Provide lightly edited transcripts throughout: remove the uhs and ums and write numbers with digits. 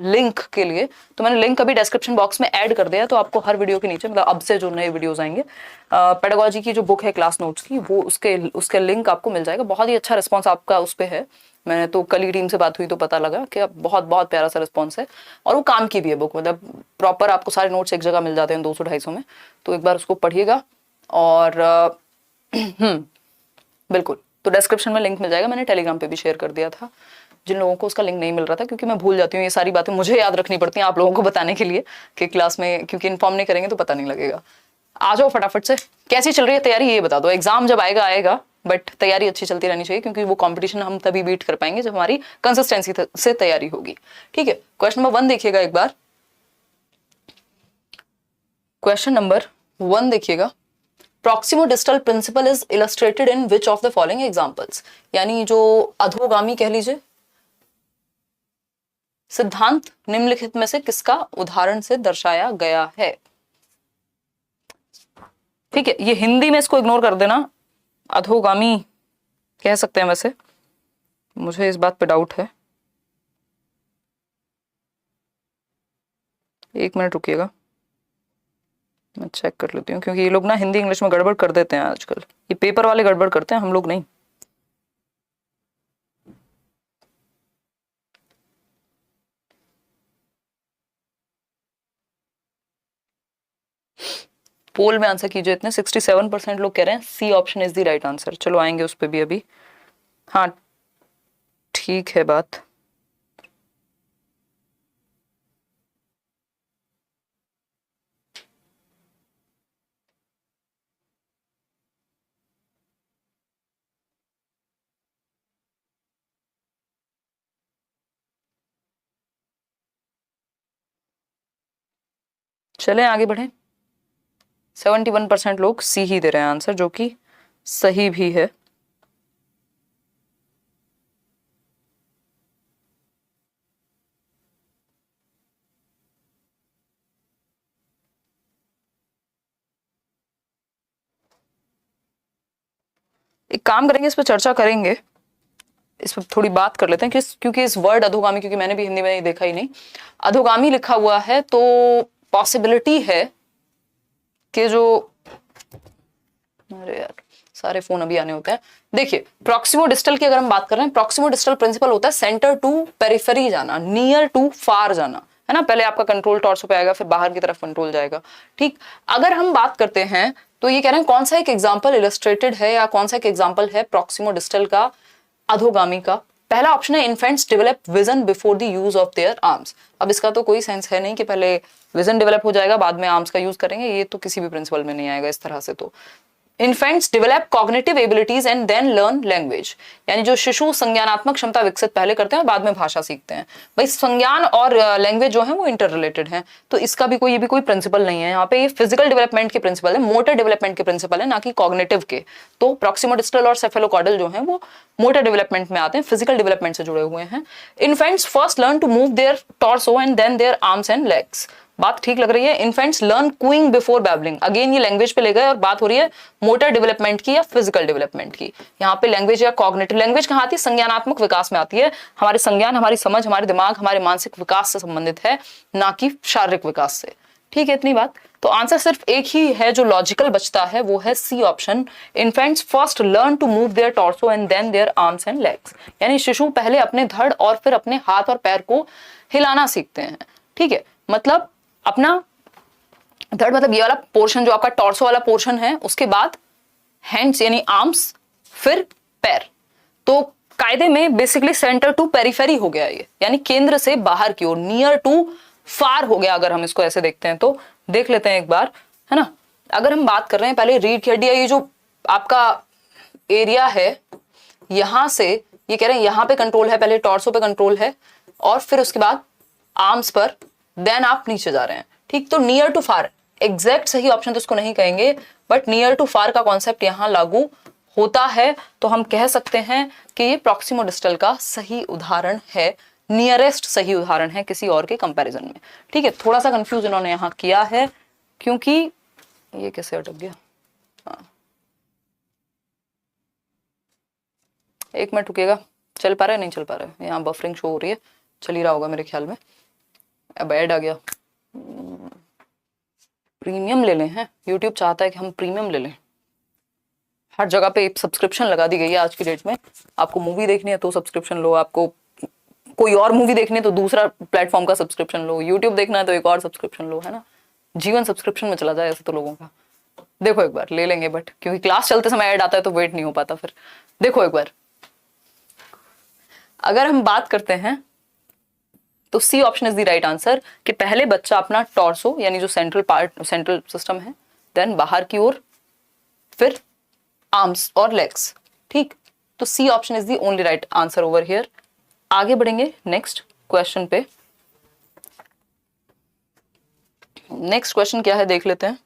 Link के लिए, तो मैंने लिंक अभी डिस्क्रिप्शन बॉक्स में ऐड कर दिया, तो आपको हर वीडियो के नीचे, मतलब अब से जो नए वीडियोस आएंगे पेडागोजी की जो बुक है क्लास नोट्स की, वो उसके लिंक आपको मिल जाएगा। बहुत ही अच्छा रिस्पॉन्स आपका उस पर है। मैंने तो कल ही टीम से बात हुई तो पता लगा कि बहुत बहुत प्यारा सा रिस्पॉन्स है, और वो काम की भी है बुक, मतलब प्रॉपर आपको सारे नोट्स एक जगह मिल जाते हैं 200-250 में। तो एक बार उसको पढ़िएगा। और बिल्कुल, तो डिस्क्रिप्शन में लिंक मिल जाएगा, मैंने टेलीग्राम पे भी शेयर कर दिया था जिन लोगों को उसका लिंक नहीं मिल रहा था, क्योंकि मैं भूल जाती हूँ, ये सारी बातें मुझे याद रखनी पड़ती हैं आप लोगों को बताने के लिए कि क्लास में, क्योंकि इन्फॉर्म नहीं करेंगे तो पता नहीं लगेगा। आ जाओ फटाफट से, कैसी चल रही है तैयारी ये बता दो। एग्जाम जब आएगा आएगा, बट तैयारी अच्छी चलती रहनी चाहिए, क्योंकि वो कंपटीशन हम तभी बीट कर पाएंगे जब हमारी कंसिस्टेंसी से तैयारी होगी। ठीक है, क्वेश्चन नंबर 1 देखिएगा एक बार। क्वेश्चन नंबर 1 देखिएगा, proximodistal principle is illustrated in which of the following examples. यानी जो अधोगामी कह लीजिए सिद्धांत निम्नलिखित में से किसका उदाहरण से दर्शाया गया है। ठीक है, ये हिंदी में इसको इग्नोर कर देना, अधोगामी कह सकते हैं, वैसे मुझे इस बात पे डाउट है। एक मिनट रुकिएगा, मैं चेक कर लेती हूँ, क्योंकि ये लोग ना हिंदी इंग्लिश में गड़बड़ कर देते हैं आजकल, ये पेपर वाले गड़बड़ करते हैं, हम लोग नहीं। पोल में आंसर कीजिए, इतने 67% लोग कह रहे हैं C option is the right answer. चलो आएंगे उस पर भी अभी। हाँ ठीक है बात। चले आगे बढ़े। 71% लोग सी ही दे रहे हैं आंसर, जो कि सही भी है। एक काम करेंगे, इस पर चर्चा करेंगे, इस पर थोड़ी बात कर लेते हैं, क्योंकि इस वर्ड अधोगामी, क्योंकि मैंने भी हिंदी में देखा ही नहीं, अधोगामी लिखा हुआ है, तो पॉसिबिलिटी है कि जो, अरे यार सारे फोन अभी आने होते हैं। देखिए प्रॉक्सिमो डिस्टल की अगर हम बात कर रहे हैं, प्रॉक्सिमो डिस्टल प्रिंसिपल होता है सेंटर टू पेरिफेरी जाना, नियर टू फार जाना, है ना। पहले आपका कंट्रोल टॉर्सो पे आएगा, फिर बाहर की तरफ कंट्रोल जाएगा। ठीक, अगर हम बात करते हैं तो ये कह रहे हैं कौन सा एक एग्जाम्पल इलस्ट्रेटेड है, या कौन सा एक एग्जाम्पल है प्रॉक्सिमो डिस्टल का अधोगामी का। पहला ऑप्शन है infants develop vision before the use of their arms. अब इसका तो कोई सेंस है नहीं कि पहले विजन डेवलप हो जाएगा बाद में आर्म्स का यूज करेंगे, ये तो किसी भी प्रिंसिपल में नहीं आएगा इस तरह से। तो infants develop cognitive abilities and then learn language, यानी जो शिशु संज्ञानात्मक क्षमता विकसित पहले करते हैं और बाद में भाषा सीखते हैं। भाई संज्ञान और लैंग्वेज जो है वो इंटर रिलेटेड है, तो इसका भी कोई, ये भी कोई प्रिंसिपल नहीं है यहाँ पे। ये फिजिकल डेवलपमेंट के प्रिंसिपल है, मोटर डेवलपमेंट के प्रिंसिपल है, ना कि कॉग्निटिव के। तो प्रॉक्सिमोडिस्टल और सेफेलोकॉर्डल जो है वो मोटर डेवलपमेंट में आते हैं, फिजिकल डेवलपमेंट से जुड़े हुए हैं। Infants first learn to move their torso and then their arms and legs. बात ठीक लग रही है। Infants learn cooing before babbling, again ये लैंग्वेज पे ले गए और बात हो रही है मोटर डेवलपमेंट की या फिजिकल डेवलपमेंट की। यहाँ पे लैंग्वेज या कॉग्निटिव, लैंग्वेज कहाँ आती है, संज्ञानात्मक विकास में आती है। हमारे संज्ञान, हमारी समझ, हमारे दिमाग, हमारे मानसिक विकास से संबंधित है, ना कि शारीरिक विकास से। ठीक है, इतनी बात। तो आंसर सिर्फ एक ही है जो लॉजिकल बचता है, वो है C option. Infants first learn to move their torso and then their arms and legs, यानी शिशु पहले अपने धड़ और फिर अपने हाथ और पैर को हिलाना सीखते हैं। ठीक है, मतलब अपना धड़, मतलब ये वाला पोर्शन जो आपका टॉर्सो वाला पोर्शन है, उसके बाद हैंड्स यानी आर्म्स, फिर पैर। तो कायदे में बेसिकली सेंटर टू पेरिफेरी हो गया ये, यानी केंद्र से बाहर की ओर, नियर टू फार हो गया। अगर हम इसको ऐसे देखते हैं तो देख लेते हैं एक बार, है ना। अगर हम बात कर रहे हैं पहले रीढ़ की हड्डी, ये जो आपका एरिया है यहां से, ये कह रहे हैं यहां पे कंट्रोल है, पहले टॉर्सो पे कंट्रोल है और फिर उसके बाद आर्म्स पर, देन आप नीचे जा रहे हैं। ठीक, तो नियर टू फार, एग्जैक्ट सही ऑप्शन तो इसको नहीं कहेंगे, बट नियर टू फार का कॉन्सेप्ट यहां लागू होता है। तो हम कह सकते हैं कि ये प्रॉक्सिमोडिस्टल का सही उदाहरण है, नियरेस्ट सही उदाहरण है किसी और के कंपैरिजन में। ठीक है, थोड़ा सा कंफ्यूज इन्होंने यहां किया है, क्योंकि ये कैसे अटक गया। हाँ, एक मिनट रुकिएगा, चल पा रहा है नहीं चल पा रहा है, यहाँ बफरिंग शो हो रही है, चल ही रहा होगा मेरे ख्याल में। अब ऐड आ गया, प्रीमियम ले लें हैं, यूट्यूब चाहता है कि हम प्रीमियम ले लें। हर जगह पे सब्सक्रिप्शन लगा दी गई है आज की डेट में। आपको मूवी देखनी है तो सब्सक्रिप्शन लो, आपको कोई और मूवी देखनी है तो दूसरा प्लेटफॉर्म का सब्सक्रिप्शन लो, यूट्यूब देखना है तो एक और सब्सक्रिप्शन लो, है ना। जीवन सब्सक्रिप्शन में चला जाए ऐसे तो लोगों का। देखो एक बार ले लेंगे, बट क्योंकि क्लास चलते समय ऐड आता है तो वेट नहीं हो पाता फिर। देखो एक बार, अगर हम बात करते हैं तो C option is the right answer, कि पहले बच्चा अपना टॉर्सो यानी जो सेंट्रल पार्ट, सेंट्रल सिस्टम है, देन बाहर की ओर, फिर आर्म्स और लेग्स। ठीक, तो C option is the only right answer over here. आगे बढ़ेंगे नेक्स्ट क्वेश्चन पे। नेक्स्ट क्वेश्चन क्या है देख लेते हैं।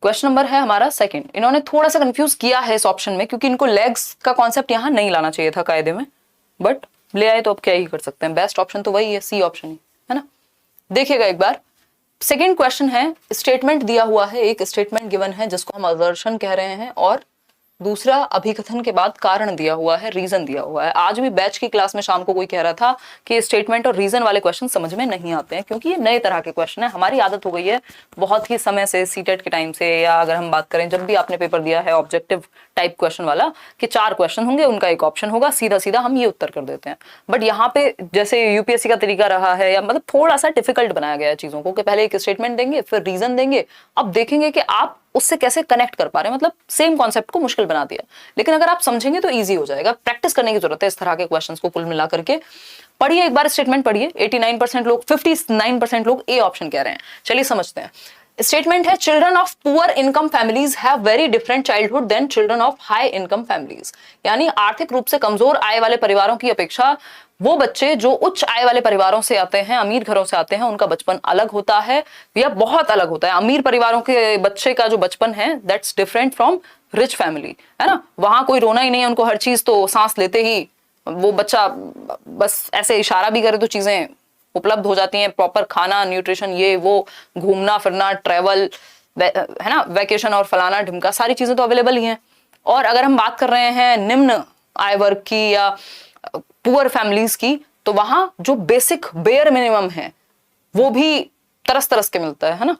क्वेश्चन नंबर है हमारा सेकंड। इन्होंने थोड़ा सा कंफ्यूज किया है इस ऑप्शन में, क्योंकि इनको लेग्स का कॉन्सेप्ट यहां नहीं लाना चाहिए था कायदे में, बट ले आए तो अब क्या ही कर सकते हैं। बेस्ट ऑप्शन तो वही है, सी ऑप्शन ही है ना। देखिएगा एक बार, सेकेंड क्वेश्चन है, स्टेटमेंट दिया हुआ है, एक स्टेटमेंट गिवन है जिसको हम असर्शन कह रहे हैं, और दूसरा अभिकथन के बाद कारण दिया हुआ है, रीजन दिया हुआ है। आज भी बैच की क्लास में शाम को कोई कह रहा था कि स्टेटमेंट और रीजन वाले क्वेश्चन समझ में नहीं आते हैं, क्योंकि ये नए तरह के क्वेश्चन है। हमारी आदत हो गई है बहुत ही समय से, सीटेट के टाइम से, या अगर हम बात करें जब भी आपने पेपर दिया है ऑब्जेक्टिव टाइप क्वेश्चन वाला, कि 4 क्वेश्चन होंगे, उनका एक ऑप्शन होगा, सीधा सीधा हम ये उत्तर कर देते हैं। बट यहाँ पे जैसे यूपीएससी का तरीका रहा है, या मतलब थोड़ा सा डिफिकल्ट बनाया गया है चीजों को, कि पहले एक स्टेटमेंट देंगे फिर रीजन देंगे, अब देखेंगे कि आप उससे कैसे कनेक्ट कर पा रहे हैं, मतलब सेम कॉन्सेप्ट को मुश्किल बना दिया। लेकिन अगर आप समझेंगे तो इजी हो जाएगा। प्रैक्टिस करने की जरूरत है इस तरह के क्वेश्चंस को कुल मिला करके। पढ़िए एक बार स्टेटमेंट पढ़िए। 89% लोग, 59% लोग ए ऑप्शन कह रहे हैं। चलिए समझते हैं। स्टेटमेंट है, children of poor income families have very different childhood than children of high income families. यानी आर्थिक रूप से कमजोर आय वाले परिवारों की अपेक्षा वो बच्चे जो उच्च आय वाले परिवारों से आते हैं, अमीर घरों से आते हैं, उनका बचपन अलग होता है, या बहुत अलग होता है। अमीर परिवारों के बच्चे का जो बचपन है that's different from rich family, है ना। वहां कोई रोना ही नहीं है, उनको हर चीज तो सांस लेते ही वो बच्चा बस ऐसे इशारा भी करे तो चीजें उपलब्ध हो जाती हैं, प्रॉपर खाना, न्यूट्रिशन, ये वो, घूमना फिरना, ट्रेवल, है ना, वैकेशन और फलाना ढिमका, सारी चीजें तो अवेलेबल ही हैं। और अगर हम बात कर रहे हैं निम्न आय वर्ग की या पुअर फैमिलीज की, तो वहां जो बेसिक बेयर मिनिमम है वो भी तरस तरस के मिलता है ना।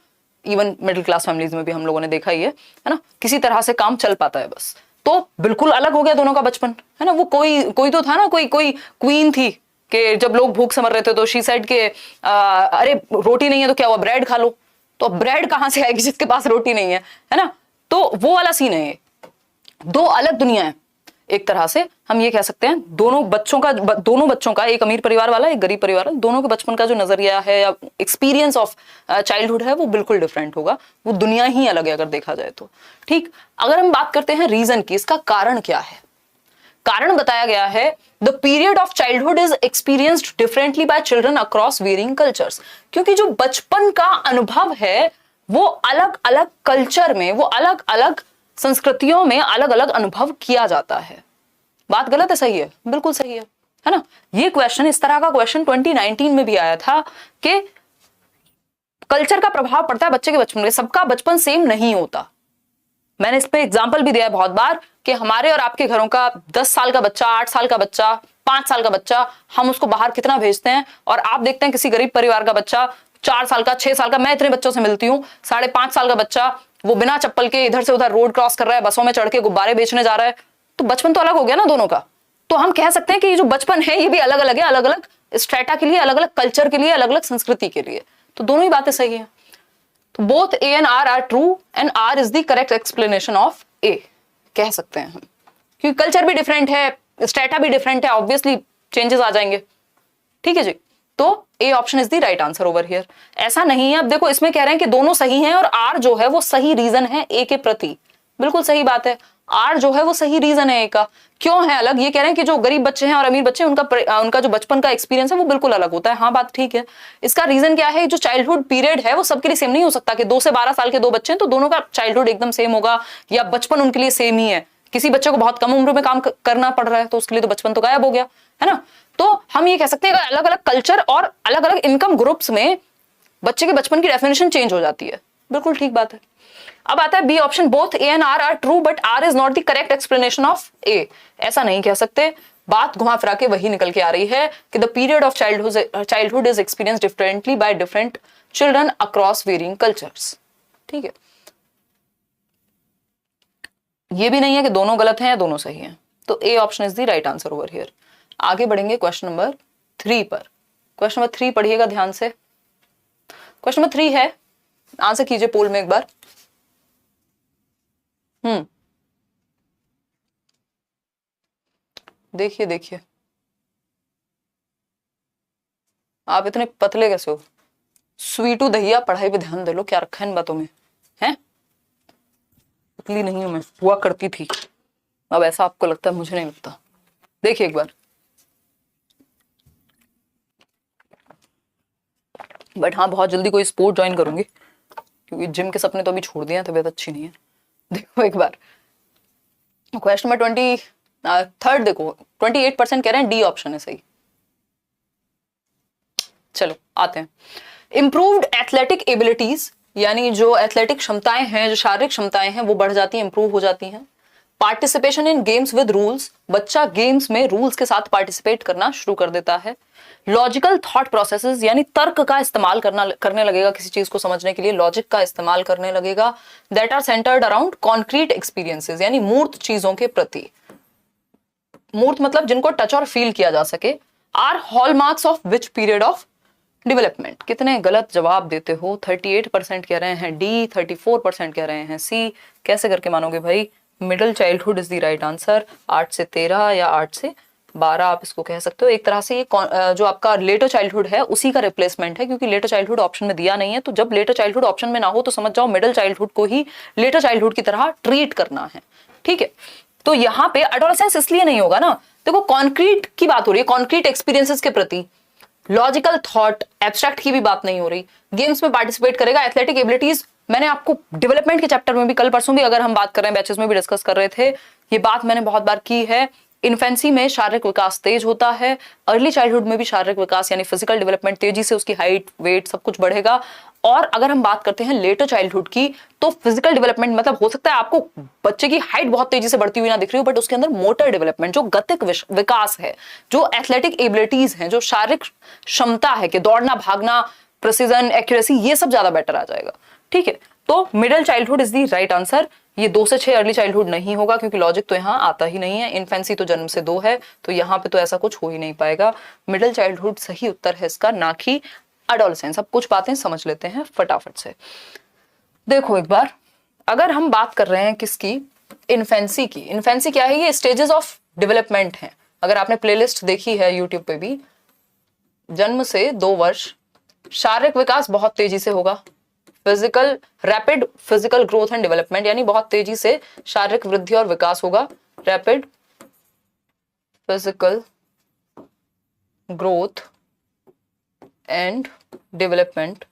इवन मिडिल क्लास फैमिलीज में भी हम लोगों ने देखा ही है ना, किसी तरह से काम चल पाता है बस। तो बिल्कुल अलग हो गया दोनों का बचपन, है ना। वो कोई तो था ना, कोई क्वीन थी कि जब लोग भूख से मर रहे थे तो शी सेड के अरे रोटी नहीं है तो क्या हुआ, ब्रेड खा लो। तो ब्रेड कहां से आएगी जिसके पास रोटी नहीं है ना। तो वो वाला सीन है। दो अलग दुनिया है एक तरह से हम ये कह सकते हैं। दोनों बच्चों का, एक अमीर परिवार वाला एक गरीब परिवार वाला, दोनों के बचपन का जो नजरिया है या एक्सपीरियंस ऑफ चाइल्डहुड है वो बिल्कुल डिफरेंट होगा। वो दुनिया ही अलग है अगर देखा जाए तो। ठीक, अगर हम बात करते हैं रीजन की, इसका कारण क्या है। कारण बताया गया है, the period of childhood is experienced differently by children across varying cultures. क्योंकि जो बचपन का अनुभव है वो अलग अलग कल्चर में, वो अलग अलग संस्कृतियों में अलग अलग अनुभव किया जाता है। बात गलत है, सही है? बिल्कुल सही है ना। ये क्वेश्चन, इस तरह का क्वेश्चन 2019 में भी आया था कि कल्चर का प्रभाव पड़ता है बच्चे के बचपन में, सबका बचपन सेम नहीं होता। मैंने इस पे एग्जाम्पल भी दिया है बहुत बार कि हमारे और आपके घरों का 10 साल का बच्चा, 8 साल का बच्चा, 5 साल का बच्चा, हम उसको बाहर कितना भेजते हैं, और आप देखते हैं किसी गरीब परिवार का बच्चा 4 साल का, 6 साल का, मैं इतने बच्चों से मिलती हूँ, 5.5 साल का बच्चा वो बिना चप्पल के इधर से उधर रोड क्रॉस कर रहा है, बसों में चढ़ के गुब्बारे बेचने जा रहा है। तो बचपन तो अलग हो गया ना दोनों का। तो हम कह सकते हैं कि ये जो बचपन है ये भी अलग अलग है, अलग अलग स्ट्रेटा के लिए, अलग अलग कल्चर के लिए, अलग अलग संस्कृति के लिए। तो दोनों ही बातें सही है। तो both A and R true and R is the correct explanation of A, कह सकते हैं हम। क्योंकि कल्चर भी डिफरेंट है, स्ट्रेटा भी डिफरेंट है, ऑब्वियसली चेंजेस आ जाएंगे। ठीक है जी, तो ए option is the right answer over here. ऐसा नहीं है, अब देखो इसमें कह रहे हैं कि दोनों सही हैं और आर जो है वो सही रीजन है ए के प्रति। बिल्कुल सही बात है, आर जो है वो सही रीजन है ए का। क्यों है अलग? ये कह रहे हैं कि जो गरीब बच्चे हैं और अमीर बच्चे हैं उनका जो बचपन का एक्सपीरियंस है वो बिल्कुल अलग होता है। हाँ, बात ठीक है। इसका रीजन क्या है? जो चाइल्डहुड पीरियड है वो सबके लिए सेम नहीं हो सकता कि 2 से 12 साल के 2 बच्चे हैं तो दोनों का चाइल्डहुड एकदम सेम होगा, या बचपन उनके लिए सेम ही है। किसी बच्चे को बहुत कम उम्र में काम करना पड़ रहा है तो उसके लिए तो बचपन तो गायब हो गया, है ना। तो हम ये कह सकते हैं अलग अलग कल्चर और अलग अलग इनकम ग्रुप्स में बच्चे के बचपन की डेफिनेशन चेंज हो जाती है। बिल्कुल ठीक बात है। अब आता है B option, both A and R true but R is not the correct explanation of A. ऐसा नहीं कह सकते। बात घुमा फिरा के वही निकल के आ रही है कि the period of childhood is experience differently by different children across varying cultures. ठीक है, ये भी नहीं है कि दोनों गलत हैं या दोनों सही हैं, तो ए option is the right answer over here. आगे बढ़ेंगे क्वेश्चन नंबर 3 पर। क्वेश्चन नंबर 3 पढ़िएगा ध्यान से। क्वेश्चन नंबर 3 है, आंसर कीजिए पोल में एक बार। देखिए देखिए, आप इतने पतले कैसे हो? स्वीटू दहिया, पढ़ाई पे ध्यान दे लो, क्या रखा है इन बातों में है? पतली नहीं हूं मैं, हुआ करती थी, अब ऐसा आपको लगता है, मुझे नहीं लगता। देखिए एक बार, बट हाँ बहुत जल्दी कोई स्पोर्ट ज्वाइन करूंगी, क्योंकि जिम के सपने तो अभी छोड़ दिए हैं, तबीयत अच्छी नहीं है। देखो एक बार क्वेश्चन नंबर 23 देखो, 28% कह रहे हैं डी ऑप्शन है सही। चलो आते हैं, इंप्रूव्ड एथलेटिक एबिलिटीज, यानी जो एथलेटिक क्षमताएं हैं, जो शारीरिक क्षमताएं हैं वो बढ़ जाती हैं, इंप्रूव हो जाती हैं। Participation in games with rules, बच्चा गेम्स में रूल्स के साथ पार्टिसिपेट करना शुरू कर देता है। लॉजिकल थॉट प्रोसेसेस, यानी तर्क का इस्तेमाल करने लगेगा, किसी चीज को समझने के लिए लॉजिक का इस्तेमाल करने लगेगा। That are centred around concrete experiences, यानी मूर्त चीजों के प्रति, मूर्त मतलब जिनको टच और फील किया जा सके। Are hallmarks of which period of development. कितने गलत जवाब देते हो? 38% कह रहे हैं डी, 34% कह रहे हैं सी। कैसे करके मानोगे भाई? Middle childhood is the right answer. 8 से 13 या 8 से 12 आप इसको कह सकते हो। एक तरह से ये जो आपका लेटर चाइल्डहुड है उसी का रिप्लेसमेंट है, क्योंकि लेटर चाइल्डहुड ऑप्शन में दिया नहीं है। तो जब लेटर चाइल्डहुड ऑप्शन में ना हो तो समझ जाओ मिडिल चाइल्डहुड को ही लेटर चाइल्डहुड की तरह ट्रीट करना है। ठीक है, तो यहाँ पे एडोलेसेंस इसलिए नहीं होगा ना, देखो कॉन्क्रीट की बात हो रही है, कॉन्क्रीट एक्सपीरियंसेस के प्रति। लॉजिकल थॉट, एब्स्ट्रैक्ट की भी बात नहीं हो रही। गेम्स में पार्टिसिपेट करेगा, एथलेटिक एबिलिटीज, मैंने आपको डेवलपमेंट के चैप्टर में भी, कल परसों भी अगर हम बात कर रहे हैं, बैचेस में भी डिस्कस कर रहे थे, ये बात मैंने बहुत बार की है। इन्फेंसी में शारीरिक विकास तेज होता है, अर्ली चाइल्डहुड में भी शारीरिक विकास यानी फिजिकल डेवलपमेंट तेजी से, उसकी हाइट, वेट सब कुछ बढ़ेगा। और अगर हम बात करते हैं लेटर चाइल्डहुड की, तो फिजिकल डेवलपमेंट मतलब हो सकता है आपको बच्चे की हाइट बहुत तेजी से बढ़ती हुई ना दिख रही हो, बट उसके अंदर मोटर डेवलपमेंट, जो गतिक विकास है, जो एथलेटिक एबिलिटीज हैं, जो शारीरिक क्षमता है कि दौड़ना, भागना, प्रिसीजन, एक्यूरेसी, ये सब ज्यादा बेटर आ जाएगा। ठीक है, तो middle childhood is the right answer. ये 2 से 6 अर्ली चाइल्डहुड नहीं होगा, क्योंकि लॉजिक तो यहाँ आता ही नहीं है। इन्फेंसी तो जन्म से 2 है, तो यहाँ पे तो ऐसा कुछ हो ही नहीं पाएगा। मिडिल चाइल्डहुड सही उत्तर है इसका, ना कि एडोलेसेंस। अब कुछ बातें समझ लेते हैं फटाफट से। देखो एक बार, अगर हम बात कर रहे हैं किसकी? इन्फेंसी की। इन्फेंसी क्या है? ये स्टेजेस ऑफ डेवलपमेंट है। अगर आपने प्लेलिस्ट देखी है यूट्यूब पे भी, जन्म से 2 वर्ष शारीरिक विकास बहुत तेजी से होगा, physical rapid physical growth and development, यानी बहुत तेजी से शारीरिक वृद्धि और विकास होगा। Rapid physical growth and development.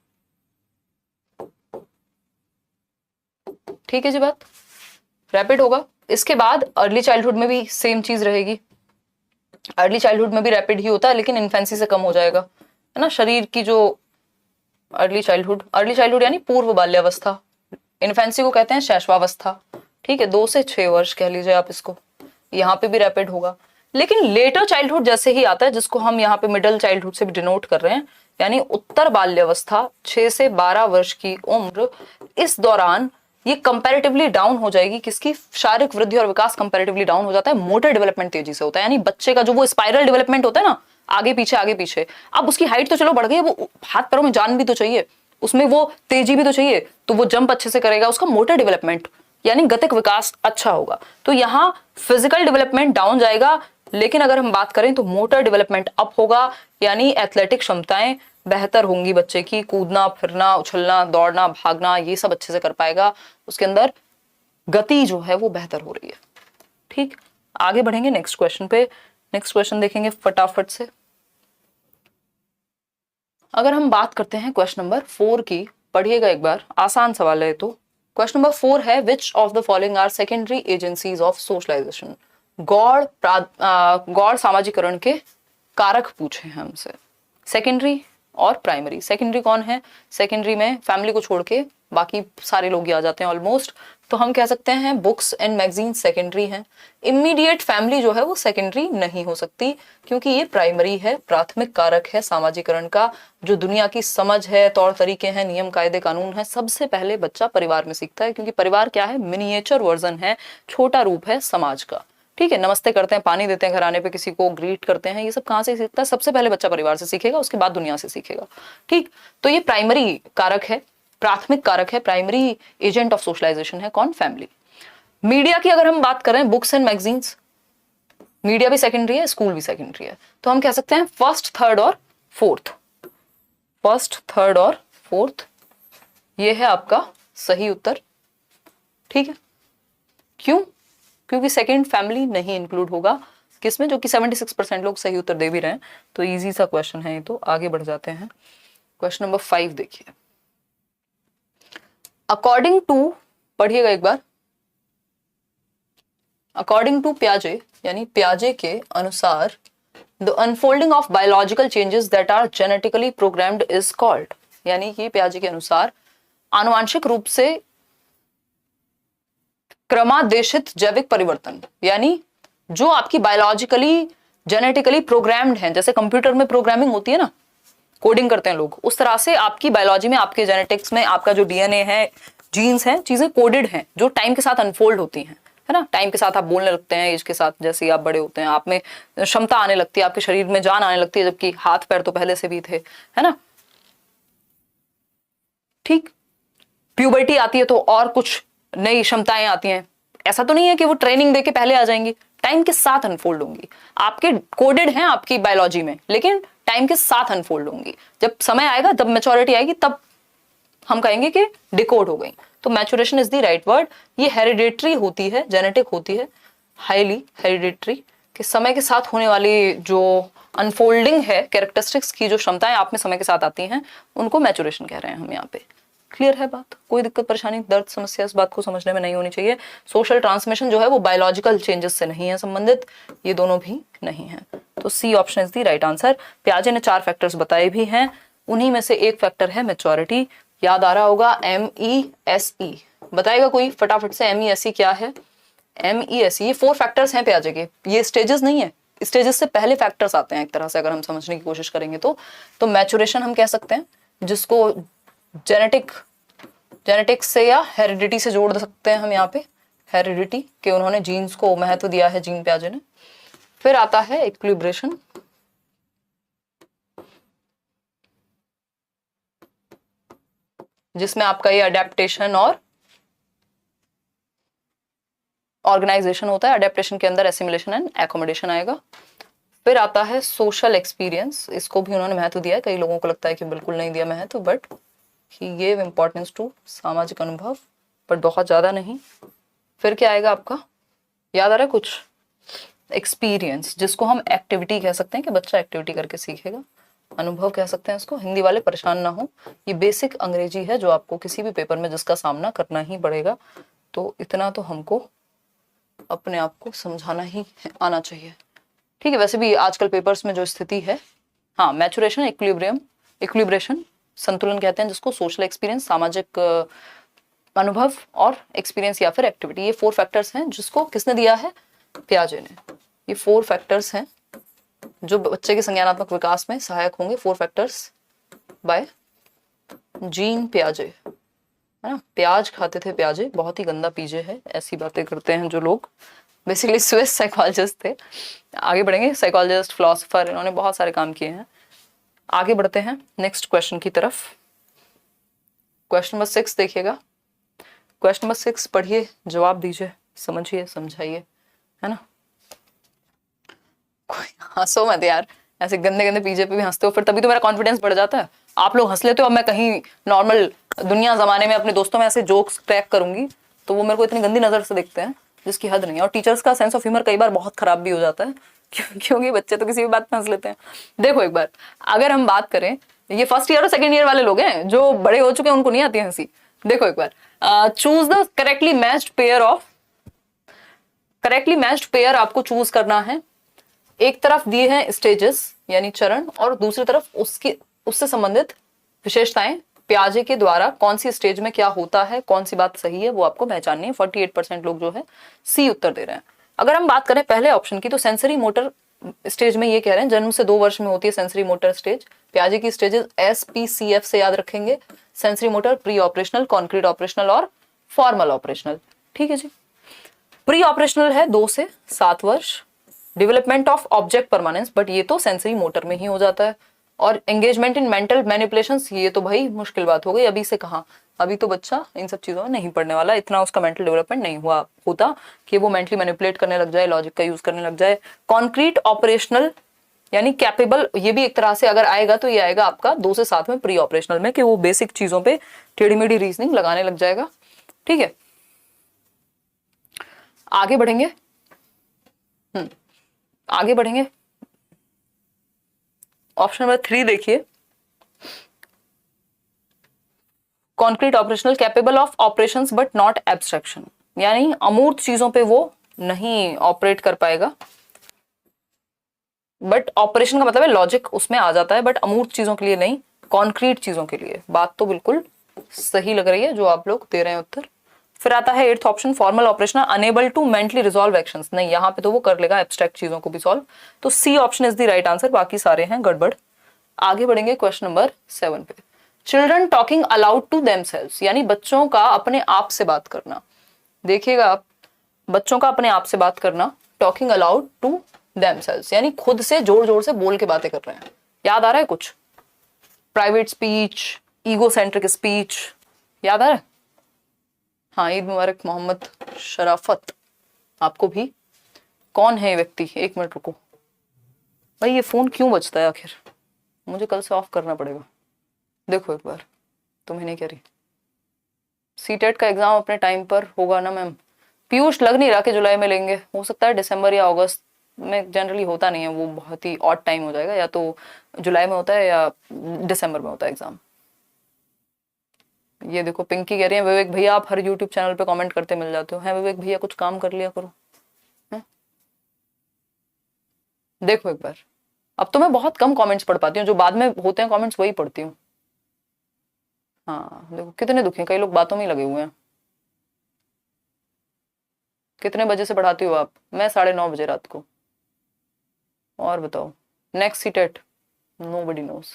ठीक है जी, बात रैपिड होगा। इसके बाद अर्ली चाइल्डहुड में भी सेम चीज रहेगी। अर्ली चाइल्डहुड में भी रैपिड ही होता है, लेकिन इन्फेंसी से कम हो जाएगा, है ना। शरीर की जो अर्ली चाइल्डहुड यानी पूर्व बाल्यावस्था, इन्फेंसी को कहते हैं शैशवावस्था। ठीक है, 2 से 6 वर्ष कह लीजिए आप इसको, यहाँ पे भी रैपिड होगा। लेकिन लेटर चाइल्डहुड जैसे ही आता है, जिसको हम यहाँ पे मिडिल चाइल्डहुड से भी डिनोट कर रहे हैं, यानी उत्तर बाल्यावस्था, 6 से 12 वर्ष की उम्र, इस दौरान ये कंपैरेटिवली डाउन हो जाएगी। किसकी? शारीरिक वृद्धि और विकास कंपैरेटिवली डाउन हो जाता है। मोटर डेवलपमेंट तेजी से होता है, यानी बच्चे का जो वो स्पाइरल डेवलपमेंट होता है ना, आगे पीछे। अब उसकी हाइट तो चलो बढ़ गई, वो हाथ पैरों में जान भी तो चाहिए, उसमें वो तेजी भी तो चाहिए, तो वो जंप अच्छे से करेगा। उसका मोटर डेवलपमेंट यानी गतिक विकास अच्छा होगा। तो यहाँ फिजिकल डेवलपमेंट डाउन जाएगा, लेकिन अगर हम बात करें तो मोटर डेवलपमेंट अप होगा, यानी एथलेटिक क्षमताएं बेहतर होंगी बच्चे की। कूदना, फिरना, उछलना, दौड़ना, भागना, ये सब अच्छे से कर पाएगा। उसके अंदर गति जो है वो बेहतर हो रही है। ठीक, आगे बढ़ेंगे नेक्स्ट क्वेश्चन पे। नेक्स्ट क्वेश्चन देखेंगे फटाफट से। अगर हम बात करते हैं क्वेश्चन नंबर 4 की, पढ़िएगा एक बार, आसान सवाल है। तो क्वेश्चन नंबर 4 है, which of the following are secondary agencies of socialisation. गौड़ सामाजिकरण के कारक पूछे हैं हमसे, सेकेंडरी और प्राइमरी। सेकेंडरी कौन है? सेकेंडरी में फैमिली को छोड़ के बाकी सारे लोग ही आ जाते हैं ऑलमोस्ट। तो हम कह सकते हैं बुक्स एंड मैगजीन सेकेंडरी हैं। इमीडिएट फैमिली जो है वो सेकेंडरी नहीं हो सकती, क्योंकि ये प्राइमरी है, प्राथमिक कारक है सामाजिकरण का। जो दुनिया की समझ है, तौर तरीके हैं, नियम कायदे कानून है, सबसे पहले बच्चा परिवार में सीखता है, क्योंकि परिवार क्या है, मिनिएचर वर्जन है, छोटा रूप है समाज का। ठीक है, नमस्ते करते हैं, पानी देते हैं घर आने पे, किसी को ग्रीट करते हैं, ये सब कहाँ से सीखता है? सबसे पहले बच्चा परिवार से सीखेगा, उसके बाद दुनिया से सीखेगा। ठीक, तो ये प्राइमरी कारक है, प्राथमिक कारक है, प्राइमरी एजेंट ऑफ सोशलाइजेशन है कौन? फैमिली। मीडिया की अगर हम बात करें, बुक्स एंड मैगजीन्स, मीडिया भी सेकेंडरी है, स्कूल भी सेकेंडरी है, तो हम कह सकते हैं फर्स्ट, थर्ड और फोर्थ। फर्स्ट, थर्ड और फोर्थ, ये है आपका सही उत्तर। ठीक है, क्यों? क्योंकि सेकंड फैमिली नहीं इंक्लूड होगा किसमें, जो कि 76% लोग सही उत्तर दे भी रहे हैं। तो इजी सा क्वेश्चन है ये, तो आगे बढ़ जाते हैं। क्वेश्चन नंबर 5 देखिए, अकॉर्डिंग टू, पढ़िएगा एक बार, अकॉर्डिंग टू पियाजे, यानी पियाजे के अनुसार, the unfolding of biological changes that are genetically programmed is called, यानी कि पियाजे के अनुसार आनुवांशिक रूप से क्रमादेशित जैविक परिवर्तन, यानी जो आपकी बायोलॉजिकली जेनेटिकली प्रोग्राम्ड हैं, जैसे कंप्यूटर में प्रोग्रामिंग होती है ना, कोडिंग करते हैं लोग, उस तरह से आपकी बायोलॉजी में, आपके जेनेटिक्स में, आपका जो डीएनए है, जीन्स हैं, चीजें कोडेड हैं, जो टाइम के साथ अनफोल्ड होती हैं, है ना। टाइम के साथ आप बोलने लगते हैं, एज के साथ जैसे आप बड़े होते हैं, आप में क्षमता आने लगती है, आपके शरीर में जान आने लगती है, जबकि हाथ पैर तो पहले से भी थे, है ना। ठीक, प्यूबर्टी आती है तो और कुछ नई क्षमताएं आती हैं। ऐसा तो नहीं है कि वो ट्रेनिंग देके पहले आ जाएंगी, टाइम के साथ अनफोल्ड होंगी। आपके कोडेड हैं आपकी बायोलॉजी में, लेकिन टाइम के साथ अनफोल्ड होंगी। जब समय आएगा, जब मैच्योरिटी आएगी, तब हम कहेंगे कि डिकोड हो गई। तो maturation is the right word. ये हेरिडेटरी होती है, जेनेटिक होती है, हाईली हेरिडेटरी, कि समय के साथ होने वाली जो अनफोल्डिंग है कैरेक्टरिस्टिक्स की, जो क्षमताएं आप में समय के साथ आती हैं, उनको मैच्योरेशन कह रहे हैं हम यहाँ पे। क्लियर है बात? कोई दिक्कत परेशानी, दर्द, समस्या इस बात को समझने में नहीं होनी चाहिए। सोशल ट्रांसमिशन जो है वो बायोलॉजिकल चेंजेस से नहीं है संबंधित, ये दोनों भी नहीं है। तो C option is the right answer. पियाजे ने 4 फैक्टर्स बताए भी हैं, उन्हीं में से एक फैक्टर है मैच्योरिटी। याद आ रहा होगा, MESE बताएगा कोई फटाफट से, MESE क्या है? MESE, ये 4 फैक्टर्स हैं पियाजे के, ये स्टेजेस नहीं है, स्टेजेस से पहले फैक्टर्स आते हैं एक तरह से, अगर हम समझने की कोशिश करेंगे तो मैच्योरेशन हम कह सकते हैं, जिसको जेनेटिक्स से या हेरिडिटी से जोड़ सकते हैं हम यहाँ पे, हेरिडिटी के उन्होंने जीन्स को महत्व दिया है, जीन पियाजे ने। फिर आता है इक्विलिब्रेशन, जिसमें आपका ये अडेप्टेशन और ऑर्गेनाइजेशन होता है। अडेप्टेशन के अंदर एसिमिलेशन एंड एकोमोडेशन आएगा। फिर आता है सोशल एक्सपीरियंस, इसको भी उन्होंने महत्व दिया है, कई लोगों को लगता है कि बिल्कुल नहीं दिया महत्व, but he gave importance to सामाजिक अनुभव, बट बहुत ज्यादा नहीं। फिर क्या आएगा आपका, याद आ रहा है कुछ? एक्सपीरियंस, जिसको हम एक्टिविटी कह सकते हैं, कि बच्चा एक्टिविटी करके सीखेगा। अनुभव कह सकते हैं इसको, हिंदी वाले परेशान ना हो, ये बेसिक अंग्रेजी है जो आपको किसी भी पेपर में जिसका सामना करना ही पड़ेगा। तो इतना तो हमको अपने आप को समझाना ही आना चाहिए। ठीक है, वैसे भी आजकल पेपर्स में जो स्थिति है, हाँ, मैच्योरेशन, इक्विलिब्रियम, इक्विलिब्रेशन, संतुलन कहते हैं जिसको, सोशल एक्सपीरियंस, सामाजिक अनुभव, और एक्सपीरियंस या फिर एक्टिविटी, ये 4 फैक्टर्स हैं जिसको किसने दिया है? पियाजे ने। ये 4 फैक्टर्स हैं जो बच्चे के संज्ञानात्मक विकास में सहायक होंगे, 4 फैक्टर्स बाय जीन पियाजे, है ना। प्याज खाते थे पियाजे, बहुत ही गंदा पीजे है, ऐसी बातें करते हैं जो लोग, बेसिकली स्विस साइकोलॉजिस्ट थे। आगे बढ़ेंगे, साइकोलॉजिस्ट, फिलोसोफर, इन्होंने बहुत सारे काम किए हैं। आगे बढ़ते हैं नेक्स्ट क्वेश्चन की तरफ। क्वेश्चन नंबर 6 देखिएगा। क्वेश्चन नंबर 6 पढ़िए, जवाब दीजिए, समझिए, समझाइए, है ना। हंसो मत यार, ऐसे गंदे गंदे पीजे पे भी हंसते हो, फिर तभी तो मेरा कॉन्फिडेंस बढ़ जाता है। आप लोग हंस लेते हो, अब मैं कहीं नॉर्मल दुनिया जमाने में अपने दोस्तों में ऐसे जोक्स क्रैक करूंगी तो वो मेरे को इतनी गंदी नजर से देखते हैं जिसकी हद नहीं है। और टीचर्स का सेंस ऑफ ह्यूमर कई बार बहुत खराब भी हो जाता है, क्योंकि बच्चे तो किसी भी बात पे हंस लेते हैं। देखो एक बार, अगर हम बात करें, ये फर्स्ट ईयर और सेकंड ईयर वाले लोग हैं, जो बड़े हो चुके हैं उनको नहीं आती हंसी। देखो एक बार, choose the correctly matched pair of, correctly matched pair आपको चूज करना है। एक तरफ दिए हैं स्टेजेस यानी चरण, और दूसरी तरफ उससे संबंधित विशेषताएं प्याजे के द्वारा कौन सी स्टेज में क्या होता है, कौन सी बात सही है, वो आपको पहचाननी है। 48% लोग जो है सी उत्तर दे रहे हैं। अगर हम बात करें पहले ऑप्शन की, तो सेंसरी मोटर स्टेज में ये कह रहे हैं जन्म से 2 वर्ष में होती है सेंसरी मोटर स्टेज। प्याजे की स्टेजेस SPCF से याद रखेंगे। Sensory motor, pre operational, concrete operational और फॉर्मल ऑपरेशनल। ठीक है जी। प्री ऑपरेशनल है 2 से 7 वर्ष। Development of object permanence, but ये तो सेंसरी मोटर में ही हो जाता है। और एंगेजमेंट इन मेंटल मैनिपुलेशंस, ये तो भाई मुश्किल बात हो गई। अभी से कहाँ, अभी तो बच्चा इन सब चीजों में नहीं पढ़ने वाला, इतना उसका मेंटल डेवलपमेंट नहीं हुआ होता कि वो मेंटली मैनिपुलेट करने लग जाए, लॉजिक का यूज करने लग जाए। कॉन्क्रीट ऑपरेशनल यानी कैपेबल, ये भी एक तरह से अगर आएगा तो ये आएगा आपका 2 से 7 में प्री ऑपरेशनल में, कि वो बेसिक चीजों पे टेढ़ी मेढ़ी रीजनिंग लगाने लग जाएगा। ठीक है, आगे बढ़ेंगे। आगे बढ़ेंगे। ऑप्शन नंबर 3 देखिए, concrete operational, capable of operations but not abstraction, यानी अमूर्त चीजों पे वो नहीं ऑपरेट कर पाएगा। बट ऑपरेशन का मतलब है लॉजिक उसमें आ जाता है, बट अमूर्त चीजों के लिए नहीं, कॉन्क्रीट चीजों के लिए। बात तो बिल्कुल सही लग रही है जो आप लोग दे रहे हैं उत्तर। फिर आता है 8th option, formal operation, enable to mentally resolve actions, नहीं यहाँ पे तो वो कर लेगा एब्स्ट्रैक्ट चीजों को भी सॉल्व। तो C option is the right answer, बाकी सारे हैं गड़बड़। आगे बढ़ेंगे क्वेश्चन नंबर 7 पे। Children talking aloud to themselves, यानी बच्चों का अपने आप से बात करना। देखिएगा आप, बच्चों का अपने आप से बात करना, टॉकिंग अलाउड टू देमसेल्व्स, यानी खुद से जोर जोर से बोल के बातें कर रहे हैं। याद आ रहा है कुछ? Private speech, ego centric speech, याद आ रहा है? हाँ, ईद मुबारक मोहम्मद शराफत, आपको भी। कौन है ये व्यक्ति? 1 मिनट रुको भाई, ये फोन क्यों बजता है आखिर? मुझे कल से ऑफ करना पड़ेगा। देखो एक बार, तुम्हें नहीं कह रही। सीटेट का एग्जाम अपने टाइम पर होगा ना मैम? पीयूष, लग नहीं रहा कि जुलाई में लेंगे, हो सकता है दिसंबर या अगस्त में, जनरली होता नहीं है वो, बहुत ही ऑड टाइम हो जाएगा, या तो जुलाई में होता है या दिसंबर में होता है एग्जाम। ये देखो पिंकी कह रही है विवेक भैया आप हर यूट्यूब चैनल पे कमेंट करते मिल जाते हो। हैं विवेक भैया, कुछ काम कर लिया करो। है? देखो एक बार, अब तो मैं बहुत कम कमेंट्स पढ़ पाती हूँ, जो बाद में होते हैं कमेंट्स वही पढ़ती हूँ। हाँ देखो कितने दुखी हैं, कई लोग बातों में ही लगे हुए हैं। कितने बजे से पढ़ाती हो आप? मैं 9:30 बजे रात को। और बताओ, नेक्स्ट सीटेट नोबडी नोज।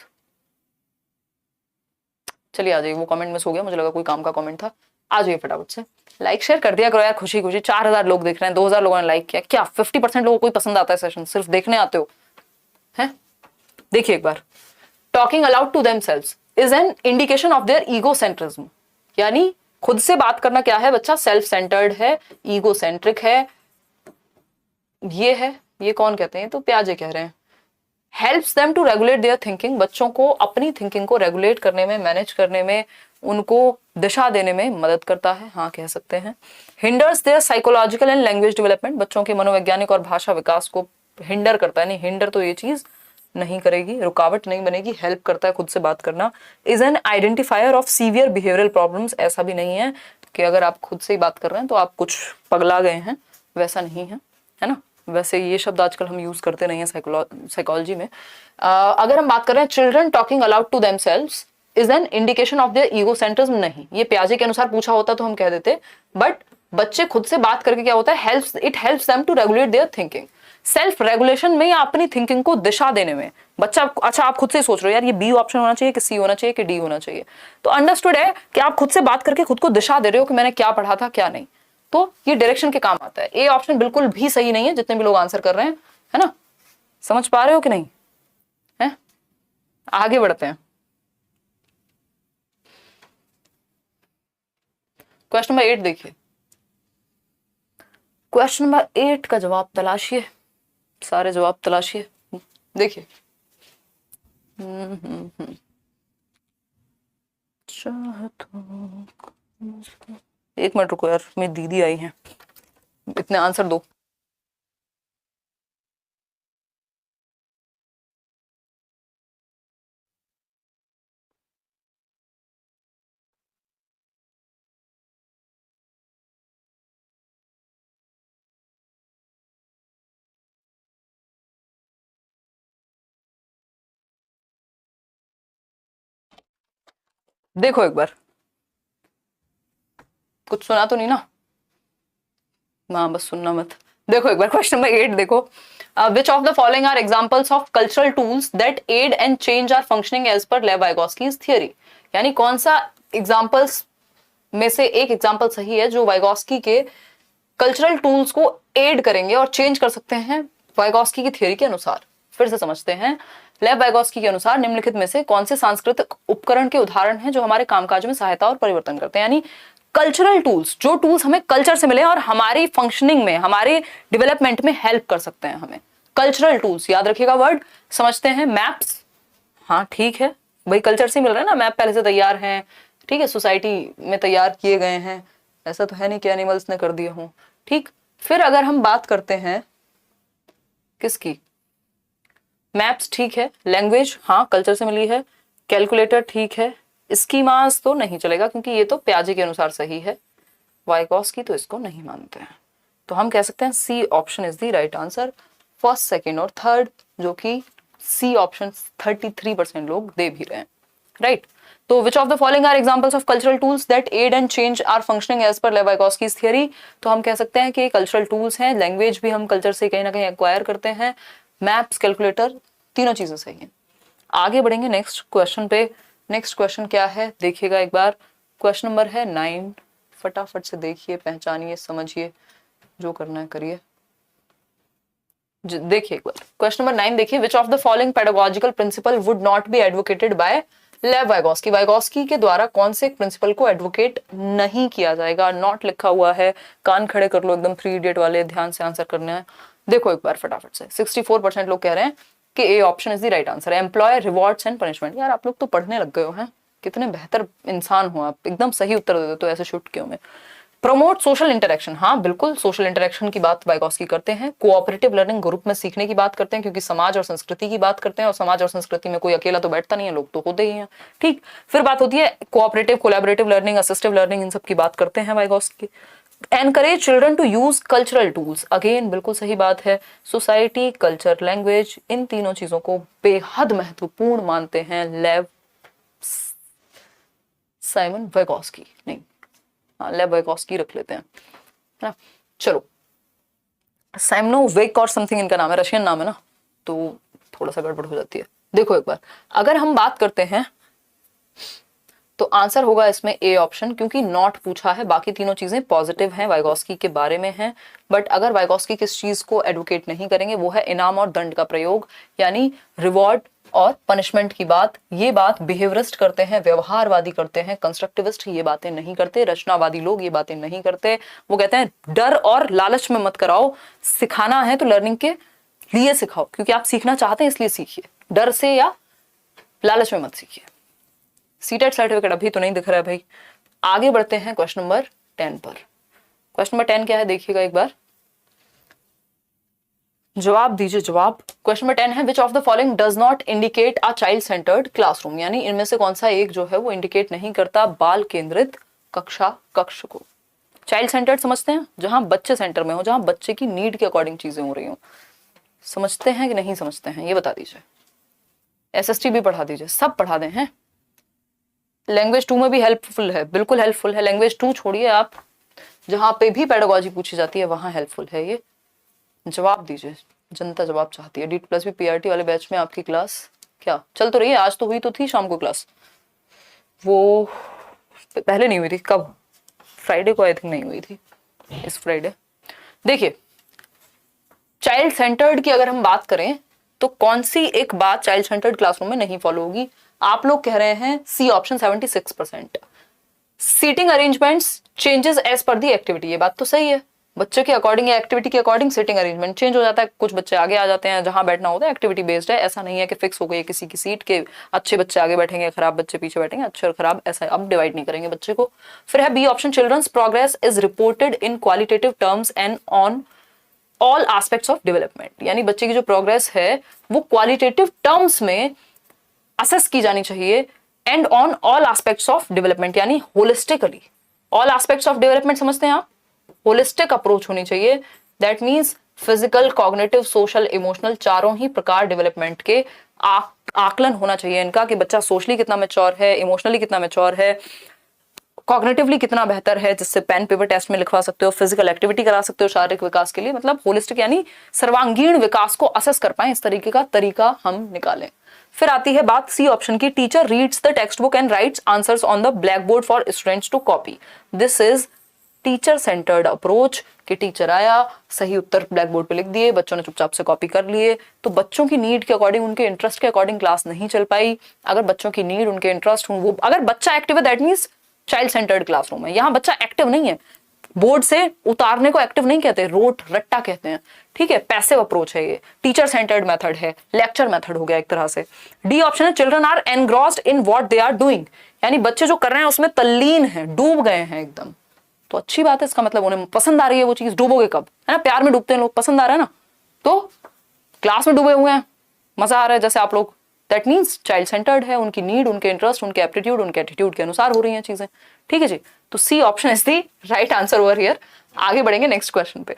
चलिए आ जाइए, वो कमेंट मिस हो गया, मुझे लगा कोई काम का कमेंट था। आ जाइए फटाफट से, लाइक शेयर कर दिया करो यार, खुशी खुशी। 4000 लोग देख रहे हैं, 2000 लोगों ने लाइक किया, क्या 50% लोगों को पसंद आता है सेशन? सिर्फ देखने आते हो हैं? देखिए एक बार, talking aloud to themselves is an indication of their egocentrism, यानी खुद से बात करना क्या है बच्चा? सेल्फ सेंटर्ड है, ईगो सेंट्रिक है, ये है। ये कौन कहते हैं? तो प्याजे कह रहे हैं। Helps them to regulate their thinking, बच्चों को अपनी थिंकिंग को रेगुलेट करने में, मैनेज करने में, उनको दिशा देने में मदद करता है, हाँ कह सकते हैं। Hinders their psychological and language development, बच्चों के मनोवैज्ञानिक और भाषा विकास को हिंडर करता है, नहीं हिंडर तो ये चीज नहीं करेगी, रुकावट नहीं बनेगी, हेल्प करता है खुद से बात करना। Is an identifier of severe behavioural problems, ऐसा भी नहीं है कि अगर आप खुद से ही बात कर रहे हैं तो आप कुछ पगला गए हैं, वैसा नहीं है ना? वैसे ये शब्द आजकल हम यूज करते नहीं है साइकोलॉजी में। अगर हम बात कर रहे हैं children talking aloud to themselves is an indication of their egocentrism, नहीं, ये प्याजे के अनुसार पूछा होता तो हम कह देते, बट बच्चे खुद से बात करके क्या होता है? It helps them to regulate their thinking, self regulation में या अपनी थिंकिंग को दिशा देने में। बच्चा, अच्छा आप खुद से सोच रहे हो यार ये बी ऑप्शन होना चाहिए कि सी होना चाहिए कि डी होना चाहिए, तो अंडरस्टूड है कि आप खुद से बात करके खुद को दिशा दे रहे हो कि मैंने क्या पढ़ा था क्या नहीं, तो ये डायरेक्शन के काम आता है। ए ऑप्शन बिल्कुल भी सही नहीं है, जितने भी लोग आंसर कर रहे हैं, है ना? समझ पा रहे हो कि नहीं है? आगे बढ़ते हैं, क्वेश्चन नंबर 8 देखिए। क्वेश्चन नंबर 8 का जवाब तलाशिए, सारे जवाब तलाशिए। देखिए एक मिनट रुको यार, मेरी दीदी आई है, इतने आंसर दो। देखो एक बार, कुछ सुना तो नहीं ना? हाँ बस सुनना मत। देखो एक बार क्वेश्चन नंबर 8 देखो, which of the following are examples of cultural tools that aid and change our functioning as per Lev वाइगोस्कीज theory. यानी कौन सा एग्जांपल्स में से एक एग्जांपल सही है जो वाइगोस्की के कल्चरल टूल्स को एड करेंगे और चेंज कर सकते हैं वाइगोस्की की थियरी के अनुसार। फिर से समझते हैं, लेव वाइगोस्की के अनुसार निम्नलिखित में से कौन से सांस्कृतिक उपकरण के उदाहरण हैं जो हमारे कामकाज में सहायता और परिवर्तन करते हैं। यानी कल्चरल टूल्स, जो टूल्स हमें कल्चर से मिले और हमारी फंक्शनिंग में, हमारे डेवलपमेंट में हेल्प कर सकते हैं हमें। कल्चरल टूल्स याद रखिएगा वर्ड। समझते हैं मैप्स, हाँ ठीक है भाई, कल्चर से मिल रहा है ना, मैप पहले से तैयार हैं, ठीक है, सोसाइटी में तैयार किए गए हैं, ऐसा तो है नहीं कि एनिमल्स ने कर दिए हों, ठीक। फिर अगर हम बात करते हैं किसकी, मैप्स ठीक है, लैंग्वेज हाँ कल्चर से मिली है, कैलकुलेटर ठीक है, स्कीमास तो नहीं चलेगा क्योंकि ये तो प्याजे के अनुसार सही है, वाइगोस्की तो इसको नहीं मानते हैं। तो हम कह सकते हैं C option is the right answer, first, second और थर्ड, जो कि सी ऑप्शन 33% लोग दे भी रहे हैं, राइट। तो which of the following are examples of cultural tools that aid and change our functioning as per Lev वाइगोस्कीज theory. तो हम कह सकते हैं कि कल्चरल टूल्स हैं, लैंग्वेज भी हम कल्चर से कहीं ना कहीं एक्वायर करते हैं, मैप्स, कैलकुलेटर, तीनों चीजें सही हैं। आगे बढ़ेंगे नेक्स्ट क्वेश्चन पे। नेक्स्ट क्वेश्चन क्या है देखिएगा एक बार, क्वेश्चन नंबर है 9, फटाफट से देखिए, पहचानिए, समझिए, जो करना है करिए। देखिए एक बार क्वेश्चन नंबर 9 देखिए, which of the following pedagogical principle would not be advocated by Lev Vygotsky. Vygotsky के द्वारा कौन से प्रिंसिपल को एडवोकेट नहीं किया जाएगा, नॉट लिखा हुआ है, कान खड़े कर लो एकदम 3 इडियट वाले, ध्यान से आंसर करना है। देखो एक बार फटाफट से, 64% लोग कह रहे हैं कि A option is the right answer, employ rewards and punishment. यार आप लोग तो पढ़ने लग गए हो हैं, कितने बेहतर इंसान हो आप, एकदम सही उत्तर दे दो तो ऐसे शूट क्यों में। प्रमोट सोशल इंटरेक्शन, हाँ बिल्कुल सोशल इंटरेक्शन की बात वाइगोस्की करते हैं। कोऑपरेटिव लर्निंग, ग्रुप में सीखने की बात करते हैं क्योंकि समाज और संस्कृति की बात करते हैं, और समाज और संस्कृति में कोई अकेला तो बैठता नहीं है, लोग तो होते ही हैं, ठीक। फिर बात होती है cooperative, collaborative learning, assistive learning, इन सब की बात करते हैं Vygotsky. Encourage children to use cultural tools, again बिल्कुल सही बात है। सोसाइटी, कल्चर, लैंग्वेज, इन तीनों चीजों को बेहद महत्वपूर्ण मानते हैं लेव साइमन वाइगोस्की, नहीं हाँ लेव वाइगोस्की रख लेते हैं ना। चलो, साइमनोविक और समथिंग इनका नाम है, रशियन नाम है ना, तो थोड़ा सा गड़बड़ हो जाती है। देखो एक बार, अगर हम बात करते हैं तो आंसर होगा इसमें ए ऑप्शन, क्योंकि नॉट पूछा है, बाकी तीनों चीजें पॉजिटिव हैं, वाइगोस्की के बारे में हैं। बट अगर वाइगोस्की किस चीज को एडवोकेट नहीं करेंगे वो है इनाम और दंड का प्रयोग, यानी रिवॉर्ड और पनिशमेंट की बात। ये बात बिहेवियरिस्ट करते हैं, व्यवहारवादी करते हैं, कंस्ट्रक्टिविस्ट ये बातें नहीं करते, रचनावादी लोग ये बातें नहीं करते। वो कहते हैं डर और लालच में मत कराओ, सिखाना है तो लर्निंग के लिए सिखाओ, क्योंकि आप सीखना चाहते हैं इसलिए सीखिए, डर से या लालच में मत सीखिए। सीटेट सर्टिफिकेट अभी तो नहीं दिख रहा है भाई। आगे बढ़ते हैं क्वेश्चन नंबर 10 पर। क्वेश्चन नंबर 10 क्या है देखिएगा एक बार, जवाब दीजिए जवाब। क्वेश्चन नंबर 10 है, which of the following does not indicate a child centred classroom, यानी इनमें से कौन सा एक जो है वो इंडिकेट नहीं करता बाल केंद्रित कक्ष को। चाइल्ड सेंटर्ड समझते हैं, जहां बच्चे सेंटर में हो, जहां बच्चे की नीड के अकॉर्डिंग चीजें हो रही हो। समझते हैं कि नहीं समझते हैं ये बता दीजिए। एसएसटी भी पढ़ा दीजिए, सब पढ़ा दें हैं। लैंग्वेज 2 में भी हेल्पफुल है, बिल्कुल हेल्पफुल है। लैंग्वेज 2 छोड़िए आप, जहां पे भी पेडागोजी पूछी जाती है वहां हेल्पफुल है ये। जवाब दीजिए, जनता जवाब चाहती है। DT+ भी PRT वाले बैच में आपकी क्लास क्या चल तो रही है, आज तो हुई तो थी शाम को क्लास, वो पहले नहीं हुई थी, कब, फ्राइडे को आई थिंक नहीं हुई थी, इस फ्राइडे। देखिए चाइल्ड सेंटर्ड की अगर हम बात करें तो कौन सी एक बात चाइल्ड सेंटर्ड क्लासरूम में नहीं फॉलो होगी। आप लोग कह रहे हैं C option 76%। Seating arrangements changes as per the activity, ये बात तो सही है, बच्चे के अकॉर्डिंग या एक्टिविटी के अकॉर्डिंग सीटिंग अरेंजमेंट चेंज हो जाता है, कुछ बच्चे आगे आ जाते हैं, जहां बैठना होता है एक्टिविटी बेस्ड है, ऐसा नहीं है कि फिक्स हो गई किसी की सीट के अच्छे बच्चे आगे बैठेंगे, खराब बच्चे पीछे बैठेंगे, अच्छे और खराब ऐसा अब डिवाइड नहीं करेंगे बच्चे को। फिर है B option, children's progress is reported in qualitative terms and on all aspects of development, यानी बच्चे की जो प्रोग्रेस है वो क्वालिटेटिव टर्म्स में असेस की जानी चाहिए, and on all aspects of development, यानी holistically. All aspects of development समझते हैं आप, होलिस्टिक अप्रोच होनी चाहिए। That means physical, cognitive, social, emotional, चारों ही प्रकार डेवलपमेंट के आकलन होना चाहिए इनका, कि बच्चा सोशली कितना मैच्योर है, इमोशनली कितना मैच्योर है, कॉग्निटिवली कितना बेहतर है, जिससे पेन पेपर टेस्ट में लिखवा सकते हो, फिजिकल एक्टिविटी करा सकते हो शारीरिक विकास के लिए, मतलब होलिस्टिक यानी सर्वांगीण विकास को असेस कर पाए, इस तरीके का तरीका हम निकालें। फिर आती है बात सी ऑप्शन की, teacher reads the text book and writes answers on the black board for students to copy. This is teacher centred approach, कि टीचर आया, सही उत्तर ब्लैक बोर्ड पे लिख दिए, बच्चों ने चुपचाप से कॉपी कर लिए। तो बच्चों की नीड के अकॉर्डिंग, उनके इंटरेस्ट के अकॉर्डिंग क्लास नहीं चल पाई। अगर बच्चों की नीड, उनके इंटरेस्ट, वो अगर बच्चा एक्टिव है that means child centred classroom है। यहाँ बच्चा एक्टिव नहीं है, बोर्ड से उतारने को एक्टिव नहीं कहते, रोट रट्टा कहते हैं, ठीक है, पैसिव अप्रोच है ये, टीचर सेंटर्ड मेथड है, लेक्चर मेथड हो गया एक तरह से। डी ऑप्शन है, children are engrossed in what they are doing, यानी बच्चे जो कर रहे हैं उसमें तल्लीन है, डूब गए हैं एकदम। तो अच्छी बात है, इसका मतलब उन्हें पसंद आ रही है वो चीज। डूबोगे कब, है ना, प्यार में डूबते हैं लोग, पसंद आ रहा है ना, तो क्लास में डूबे हुए हैं, मजा आ रहा है जैसे आप लोग, दैट मीन्स चाइल्ड सेंटर्ड है, उनकी नीड, उनके इंटरेस्ट, उनके एप्टीट्यूड, उनके एटीट्यूड के अनुसार हो रही हैं चीजें, ठीक है जी। तो C option is the right answer over here. आगे बढ़ेंगे नेक्स्ट क्वेश्चन पे।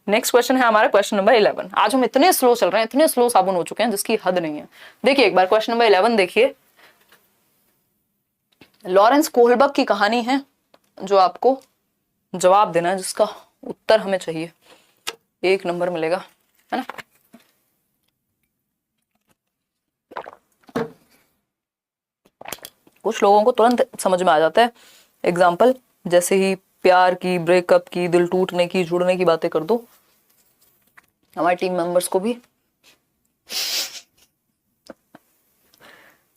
नेक्स्ट क्वेश्चन है हमारा क्वेश्चन नंबर 11। आज हम इतने स्लो चल रहे हैं, इतने स्लो साबुन हो चुके हैं जिसकी हद नहीं है। देखिए एक बार क्वेश्चन नंबर 11 देखिए, लॉरेंस कोहलबर्ग की कहानी है जो आपको जवाब देना है, जिसका उत्तर हमें चाहिए, 1 नंबर मिलेगा, है ना। कुछ लोगों को तुरंत समझ में आ जाता है, एग्जाम्पल जैसे ही प्यार की, ब्रेकअप की, दिल टूटने की, जुड़ने की बातें कर दो, हमारे टीम मेंबर्स को भी।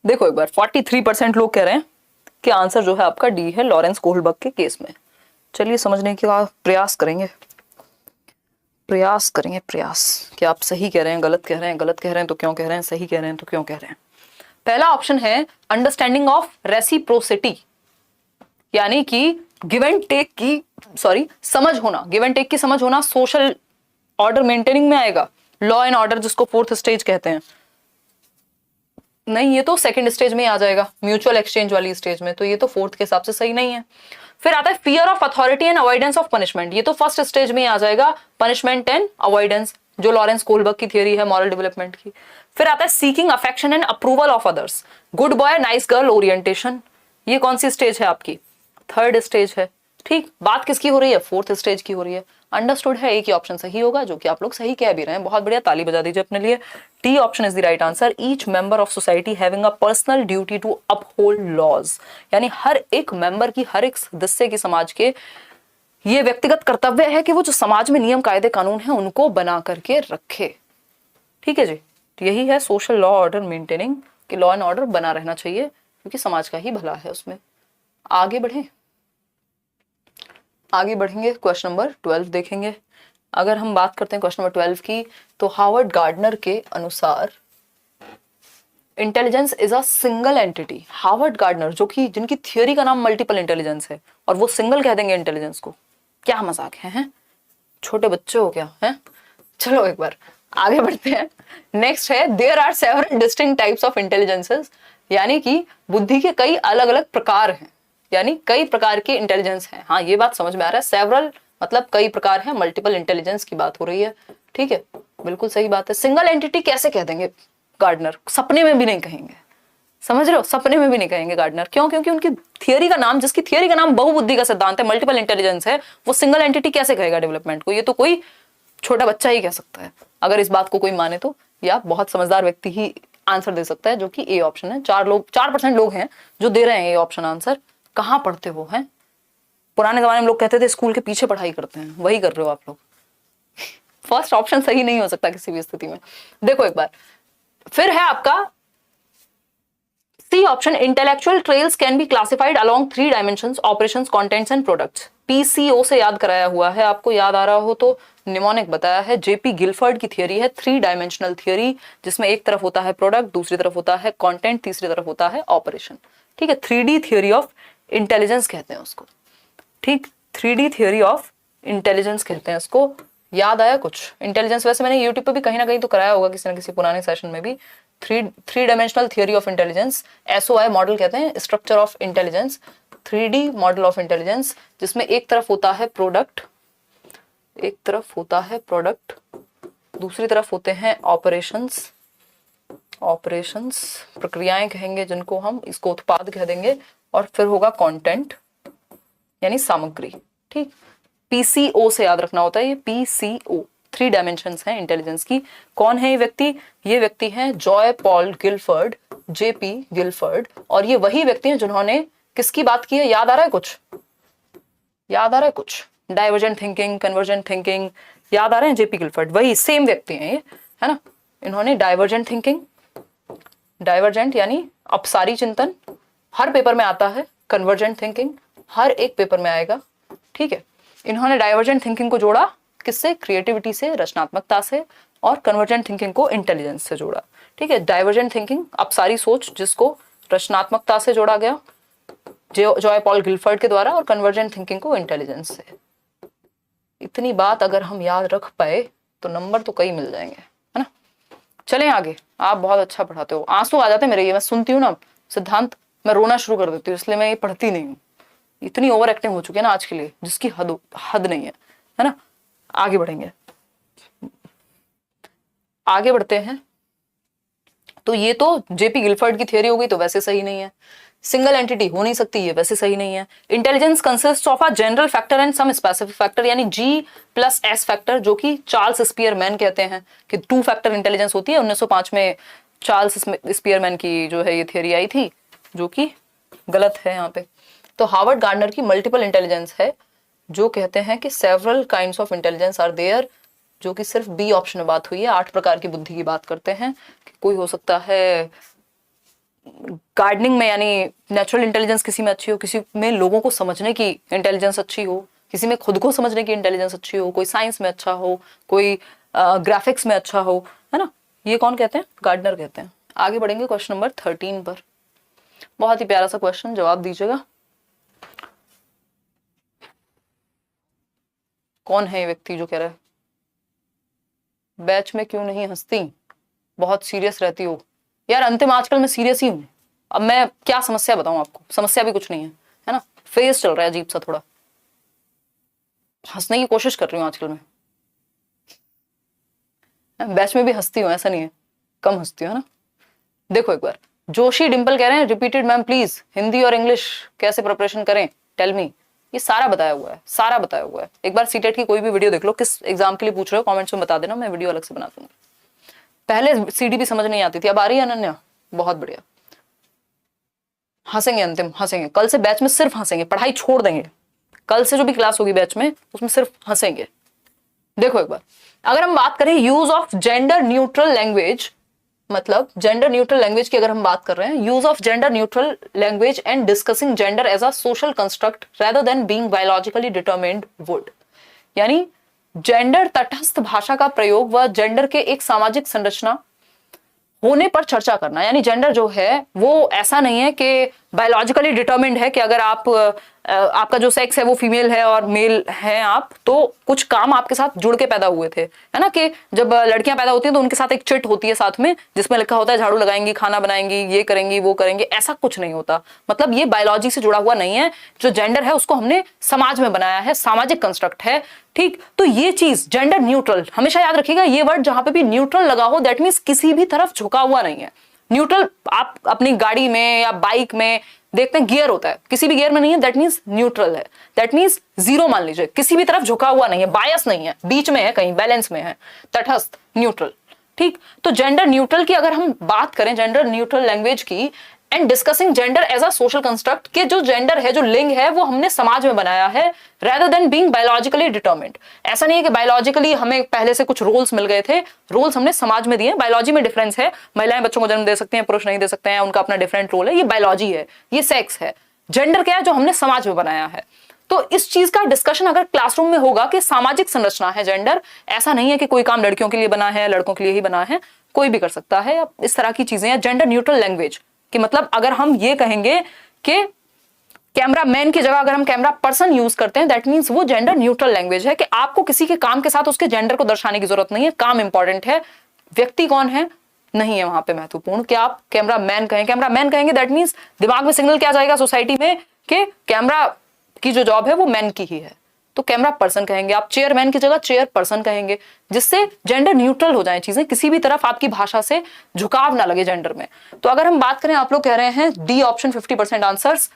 देखो एक बार 43% लोग कह रहे हैं कि आंसर जो है आपका डी है, लॉरेंस कोहलबर्ग के केस में। चलिए समझने का प्रयास करेंगे, प्रयास कि आप सही कह रहे हैं, गलत कह रहे हैं, गलत कह रहे हैं तो क्यों कह रहे हैं, सही कह रहे हैं तो क्यों कह रहे हैं। पहला ऑप्शन है अंडरस्टैंडिंग ऑफ रेसिप्रोसिटी, यानी कि गिव एंड टेक की, समझ होना, गिव एंड टेक की समझ होना सोशल ऑर्डर मेंटेनिंग में आएगा। लॉ एंड ऑर्डर जिसको 4th स्टेज कहते हैं, नहीं ये तो 2nd स्टेज में आ जाएगा, म्यूचुअल एक्सचेंज वाली स्टेज में, तो ये तो 4th के हिसाब से सही नहीं है। फिर आता है fear of authority and avoidance of punishment, ये तो 1st स्टेज में आ जाएगा, पनिशमेंट एंड अवॉइडेंस, जो लॉरेंस कोहलबर्ग की थियरी है मॉरल डेवलपमेंट की। फिर आता है seeking affection and approval of others, good boy nice girl orientation, ये कौन सी स्टेज है आपकी, 3rd स्टेज है, ठीक। बात किसकी हो रही है, 4th स्टेज की हो रही है। अंडरस्टूड है, एक ही ऑप्शन सही होगा, जो कि आप लोग सही कह भी रहे हैं, बहुत बढ़िया, ताली बजा दीजिए अपने लिए। D option is the right answer, each member of society having a personal duty to uphold laws, यानी हर एक मेंबर की, हर एक सदस्य की समाज के ये व्यक्तिगत कर्तव्य है कि वो जो समाज में नियम कायदे कानून है उनको बना करके रखे, ठीक है जी। तो यही है सोशल लॉ ऑर्डर मेंटेनिंग, कि लॉ एंड ऑर्डर बना रहना चाहिए क्योंकि समाज का ही भला है उसमें। आगे बढ़ेंगे, क्वेश्चन नंबर 12 देखेंगे। अगर हम बात करते हैं क्वेश्चन नंबर 12 की, तो हार्वर्ड गार्डनर के अनुसार intelligence is a single entity. Harvard gardener जो कि जिनकी थियोरी का नाम मल्टीपल इंटेलिजेंस है, और वो सिंगल कह देंगे इंटेलिजेंस को, क्या मजाक है? छोटे बच्चे हो क्या है? चलो एक बार आगे बढ़ते हैं। नेक्स्ट है there are several distinct types of intelligences, यानी कि बुद्धि के कई अलग अलग प्रकार हैं, यानी कई प्रकार की इंटेलिजेंस है। हाँ ये बात समझ में आ रहा है, सेवरल मतलब कई प्रकार है, मल्टीपल इंटेलिजेंस की बात हो रही है, ठीक है, बिल्कुल सही बात है। सिंगल एंटिटी कैसे कह देंगे गार्डनर, सपने में भी नहीं कहेंगे, समझ रहे हो, सपने में भी नहीं कहेंगे गार्डनर। क्यों? क्योंकि उनकी थियरी का नाम, जिसकी थियरी का नाम बहुबुद्धि का सिद्धांत है, मल्टीपल इंटेलिजेंस है, वो सिंगल एंटिटी कैसे कहेगा डेवलपमेंट को? ये तो कोई छोटा बच्चा ही कह सकता है, अगर इस बात को कोई माने तो, या बहुत समझदार व्यक्ति ही आंसर दे सकता है, जो कि ए ऑप्शन है। 4% लोग हैं जो दे रहे हैं ये ऑप्शन आंसर। कहाँ पढ़ते हो हैं? पुराने जमाने में लोग कहते थे स्कूल के पीछे पढ़ाई करते हैं, वही कर रहे हो आप लोग। फर्स्ट ऑप्शन सही नहीं हो सकता किसी भी स्थिति में। देखो एक बार फिर है आपका C option, intellectual traits can be classified along 3 dimensions, operations, contents and products. PCO से याद कराया हुआ है, आपको याद आ रहा हो तो निमोनिक बताया है। जेपी गिलफर्ड की थियरी है 3 डायमेंशनल थियरी, जिसमें एक तरफ होता है प्रोडक्ट, दूसरी तरफ होता है कंटेंट, तीसरी तरफ होता है ऑपरेशन, ठीक है। 3D थियरी ऑफ इंटेलिजेंस कहते हैं उसको, ठीक, 3D थियरी ऑफ इंटेलिजेंस कहते हैं उसको। याद आया कुछ? इंटेलिजेंस वैसे मैंने यूट्यूब पे भी कहीं ना कहीं तो कराया होगा किसी न किसी पुराने सेशन में भी। Three dimensional theory of intelligence, SOI model कहते हैं, structure of intelligence, 3D model of intelligence, जिसमें एक तरफ होता है प्रोडक्ट, एक तरफ होता है प्रोडक्ट, दूसरी तरफ होते हैं ऑपरेशंस, ऑपरेशंस प्रक्रियाएं कहेंगे जिनको हम, इसको उत्पाद कह देंगे, और फिर होगा कंटेंट यानी सामग्री। ठीक, पीसीओ से याद रखना होता है, ये पीसीओ 3 डायमेंशंस हैं इंटेलिजेंस की। कौन है ये व्यक्ति? ये व्यक्ति हैं Joy Paul Gilford, JP Gilford, और ये वही व्यक्ति हैं जिन्होंने किसकी बात की है? याद आ रहा है कुछ? याद आ रहा है कुछ? डाइवर्जेंट थिंकिंग, कन्वर्जेंट थिंकिंग, याद आ रहे हैं? जेपी गिलफर्ड वही सेम व्यक्ति हैं ये, है ना। इन्होंने डाइवर्जेंट थिंकिंग, डाइवर्जेंट यानी अपसारी चिंतन हर पेपर में आता है, कन्वर्जेंट थिंकिंग हर एक पेपर में आएगा। ठीक है, इन्होंने डाइवर्जेंट थिंकिंग को जोड़ा किससे? क्रिएटिविटी से, रचनात्मकता से, और कन्वर्जेंट थिंकिंग को इंटेलिजेंस से जोड़ा। ठीक है, डाइवर्जेंट थिंकिंग अपसारी सोच जिसको रचनात्मकता से जोड़ा गया जॉय पॉल गिलफर्ड के द्वारा, और कन्वर्जेंट थिंकिंग को इंटेलिजेंस से। इतनी बात अगर हम याद रख पाए तो नंबर तो कई मिल जाएंगे, है ना। चलें आगे, आप बहुत अच्छा पढ़ाते हो, आंसू आ जाते हैं मेरे, ये मैं सुनती हूँ ना सिद्धांत, मैं रोना शुरू कर देती हूँ, इसलिए मैं ये पढ़ती नहीं हूँ। इतनी ओवर एक्टिंग हो चुकी है ना आज के लिए, जिसकी हद नहीं है ना। आगे बढ़ेंगे, आगे बढ़ते हैं। तो ये तो जेपी गिलफर्ड की थियरी हो गई, तो वैसे सही नहीं है। सिंगल एंटिटी हो नहीं सकती, ये वैसे सही नहीं है। Intelligence consist of a general factor and some specific factor, यानी G+S फैक्टर, जो कि चार्ल्स स्पीयरमैन कहते हैं कि 2 फैक्टर इंटेलिजेंस होती है। 1905 में चार्ल्स स्पीयरमैन की जो है ये थियरी आई थी, जो कि गलत है यहाँ पे। तो हार्वर्ड गार्डनर की मल्टीपल इंटेलिजेंस है, जो कहते हैं कि several kinds of intelligence are there, जो कि सिर्फ बी ऑप्शन में बात हुई है। 8 प्रकार की बुद्धि की बात करते हैं कि कोई हो सकता है गार्डनिंग में, यानी नेचुरल इंटेलिजेंस किसी में अच्छी हो, किसी में लोगों को समझने की इंटेलिजेंस अच्छी हो, किसी में खुद को समझने की इंटेलिजेंस अच्छी हो, कोई साइंस में अच्छा हो, कोई ग्राफिक्स में अच्छा हो, है ना। ये कौन कहते हैं? गार्डनर कहते हैं। आगे बढ़ेंगे क्वेश्चन नंबर 13 पर। बहुत ही प्यारा सा क्वेश्चन, जवाब दीजिएगा। कौन है ये व्यक्ति जो कह रहा है बैच में क्यों नहीं हंसती, बहुत सीरियस रहती हो? यार अंतिम आजकल मैं सीरियस ही हूं। अब मैं क्या समस्या बताऊं आपको? समस्या भी कुछ नहीं है ना, फेस चल रहा है अजीब सा थोड़ा, हंसने की कोशिश कर रही हूँ आजकल मैं। बैच में भी हंसती हूँ, ऐसा नहीं है, कम हंसती हूँ, है ना। देखो एक बार, जोशी डिंपल कह रहे हैं रिपीटेड मैम प्लीज, हिंदी और इंग्लिश कैसे प्रिपरेशन करें, टेल मी। ये सारा बताया हुआ है, सारा बताया हुआ है। एक बार सीटेट की कोई भी वीडियो देख लो, किस एग्जाम के लिए पूछ रहे हो कमेंट्स में बता देना, मैं वीडियो अलग से बना दूंगी। पहले सीडी भी समझ नहीं आती थी, अब आ रही है अनन्या, बहुत बढ़िया। हंसेंगे अंतिम, हंसेंगे कल से बैच में, सिर्फ हंसेंगे, पढ़ाई छोड़ देंगे। कल से जो भी क्लास होगी बैच में, उसमें सिर्फ हंसेंगे। देखो एक बार, अगर हम बात करें use of gender neutral language, मतलब जेंडर न्यूट्रल लैंग्वेज की अगर हम बात कर रहे हैं, use of gender neutral language and discussing gender as a social construct rather than being biologically determined would, यानी जेंडर तटस्थ भाषा का प्रयोग व जेंडर के एक सामाजिक संरचना होने पर चर्चा करना। यानी जेंडर जो है वो ऐसा नहीं है कि बायोलॉजिकली डिटरमिन्ड है कि अगर आपका जो सेक्स है वो फीमेल है और मेल है आप, तो कुछ काम आपके साथ जुड़ के पैदा हुए थे, है ना। कि जब लड़कियां पैदा होती हैं तो उनके साथ एक चिट होती है साथ में, जिसमें लिखा होता है झाड़ू लगाएंगी, खाना बनाएंगी, ये करेंगी, वो करेंगे, ऐसा कुछ नहीं होता। मतलब ये बायोलॉजी से जुड़ा हुआ नहीं है। जो जेंडर है उसको हमने समाज में बनाया है, सामाजिक कंस्ट्रक्ट है। ठीक, तो ये चीज जेंडर न्यूट्रल, हमेशा याद रखिएगा ये वर्ड, जहां पे भी न्यूट्रल लगा हो दैट मीन्स किसी भी तरफ झुका हुआ नहीं है। न्यूट्रल आप अपनी गाड़ी में या बाइक में देखते हैं गियर होता है, किसी भी गियर में नहीं है, दैट मीन्स न्यूट्रल है, दैट मीन्स जीरो मान लीजिए, किसी भी तरफ झुका हुआ नहीं है, बायस नहीं है, बीच में है, कहीं बैलेंस में है, तटस्थ, न्यूट्रल। ठीक, तो जेंडर न्यूट्रल की अगर हम बात करें, जेंडर न्यूट्रल लैंग्वेज की, and discussing gender as a social construct, के जो जेंडर है, जो लिंग है, वो हमने समाज में बनाया है rather than being biologically determined. ऐसा नहीं है कि बायोलॉजिकली हमें पहले से कुछ रोल्स मिल गए थे, रोल्स हमने समाज में दिए। बायोलॉजी में डिफरेंस है, महिलाएं बच्चों को जन्म दे सकती हैं, पुरुष नहीं दे सकते हैं, उनका अपना डिफरेंट रोल है, ये बायोलॉजी है, ये सेक्स है। जेंडर क्या है? जो हमने समाज में बनाया है। तो इस चीज का डिस्कशन अगर क्लासरूम में होगा कि सामाजिक संरचना है जेंडर, ऐसा नहीं है कि कोई काम लड़कियों के लिए बना है, लड़कों के लिए ही बना है, कोई भी कर सकता है, इस तरह की चीजें हैं। जेंडर न्यूट्रल लैंग्वेज कि मतलब अगर हम ये कहेंगे कि कैमरा मैन की जगह अगर हम कैमरा पर्सन यूज करते हैं, दैट मींस वो जेंडर न्यूट्रल लैंग्वेज है कि आपको किसी के काम के साथ उसके जेंडर को दर्शाने की जरूरत नहीं है। काम इंपॉर्टेंट है, व्यक्ति कौन है नहीं है वहां पे महत्वपूर्ण। कि आप कैमरा मैन कहें, कैमरा मैन कहेंगे दैट मींस दिमाग में सिग्नल क्या जाएगा सोसाइटी में कि कैमरा की जो जॉब है वो मैन की ही है। तो कैमरा पर्सन कहेंगे, आप चेयरमैन की जगह चेयर पर्सन कहेंगे, जिससे जेंडर न्यूट्रल हो जाए चीजें, किसी भी तरफ आपकी भाषा से झुकाव ना लगे जेंडर में। तो अगर हम बात करें, आप लोग कह रहे हैं D option 50% answers,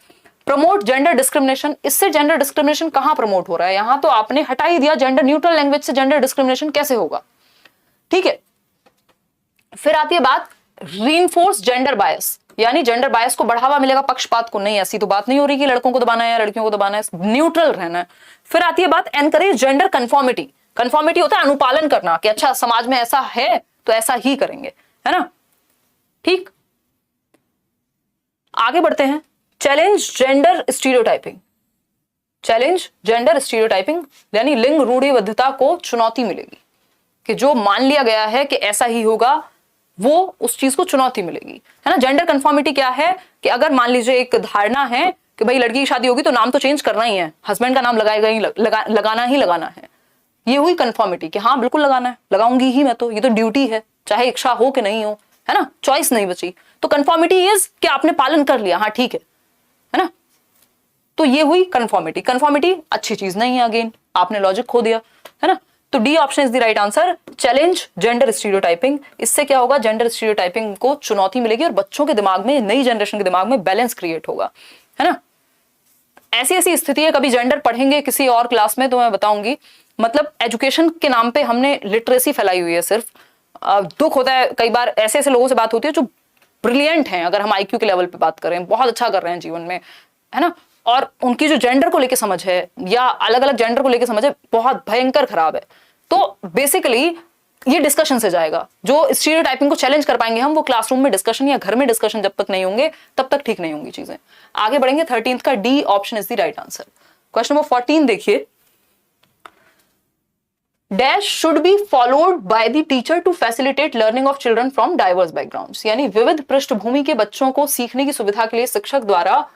promote gender discrimination. इससे जेंडर डिस्क्रिमिनेशन कहां प्रमोट हो रहा है? यहां तो आपने हटा ही दिया, जेंडर न्यूट्रल लैंग्वेज से जेंडर डिस्क्रिमिनेशन कैसे होगा? ठीक है, फिर आती है बात रीइंफोर्स जेंडर बायस, यानी जेंडर बायस को बढ़ावा मिलेगा, पक्षपात को नहीं। ऐसी तो बात नहीं हो रही कि लड़कों को दबाना है या लड़कियों को दबाना है, न्यूट्रल रहना है। फिर आती है बात एनकरेज जेंडर कंफॉर्मिटी। कंफॉर्मिटी होता है अनुपालन करना, कि अच्छा समाज में ऐसा है तो ऐसा ही करेंगे, है ना? ठीक, आगे बढ़ते हैं। Challenge gender stereotyping. Challenge gender stereotyping यानी लिंग रूढ़िबद्धता को चुनौती मिलेगी, कि जो मान लिया गया है कि ऐसा ही होगा, वो उस चीज को चुनौती मिलेगी, है ना? जेंडर कंफॉर्मिटी क्या है? कि अगर मान लीजिए एक धारणा है कि भाई लड़की की शादी होगी तो नाम तो चेंज करना ही है, हस्बैंड का नाम लगाएगा ही लगाना ही लगाना है, ये हुई कंफॉर्मिटी कि हाँ बिल्कुल लगाना है, लगाऊंगी ही मैं, तो ये तो ड्यूटी है, चाहे इच्छा हो कि नहीं हो, है ना? चॉइस नहीं बची। तो कंफॉर्मिटी इज कि आपने पालन कर लिया, हाँ ठीक है ना? तो ये हुई कंफॉर्मिटी। कंफॉर्मिटी अच्छी चीज नहीं है, अगेन आपने लॉजिक खो दिया, है ना? तो D option is the right answer, challenge gender stereotyping. इससे क्या होगा? जेंडर स्टीरियोटाइपिंग को चुनौती मिलेगी और बच्चों के दिमाग में, नई जनरेशन के दिमाग में बैलेंस क्रिएट होगा, है ना? ऐसी ऐसी स्थिति है, कभी जेंडर पढ़ेंगे किसी और क्लास में तो मैं बताऊंगी। मतलब एजुकेशन के नाम पे हमने लिटरेसी फैलाई हुई है सिर्फ। दुख होता है कई बार, ऐसे ऐसे लोगों से बात होती है जो ब्रिलियंट हैं, अगर हम आईक्यू के लेवल पे बात करें, बहुत अच्छा कर रहे हैं जीवन में, है ना? और उनकी जो जेंडर को लेके समझ है या अलग अलग जेंडर को लेके समझ है बहुत भयंकर खराब है। तो बेसिकली ये डिस्कशन से जाएगा। जो स्टीरियोटाइपिंग को चैलेंज कर पाएंगे हम, वो क्लासरूम में डिस्कशन या घर में डिस्कशन जब तक नहीं होंगे तब तक ठीक नहीं होंगी चीजें। आगे बढ़ेंगे, 13th का D option is the right answer. Question number 14 देखिए, dash should be followed by the teacher to facilitate learning of children from diverse backgrounds. यानी विविध पृष्ठभूमि के बच्चों को सीखने की सुविधा के लिए शिक्षक द्वारा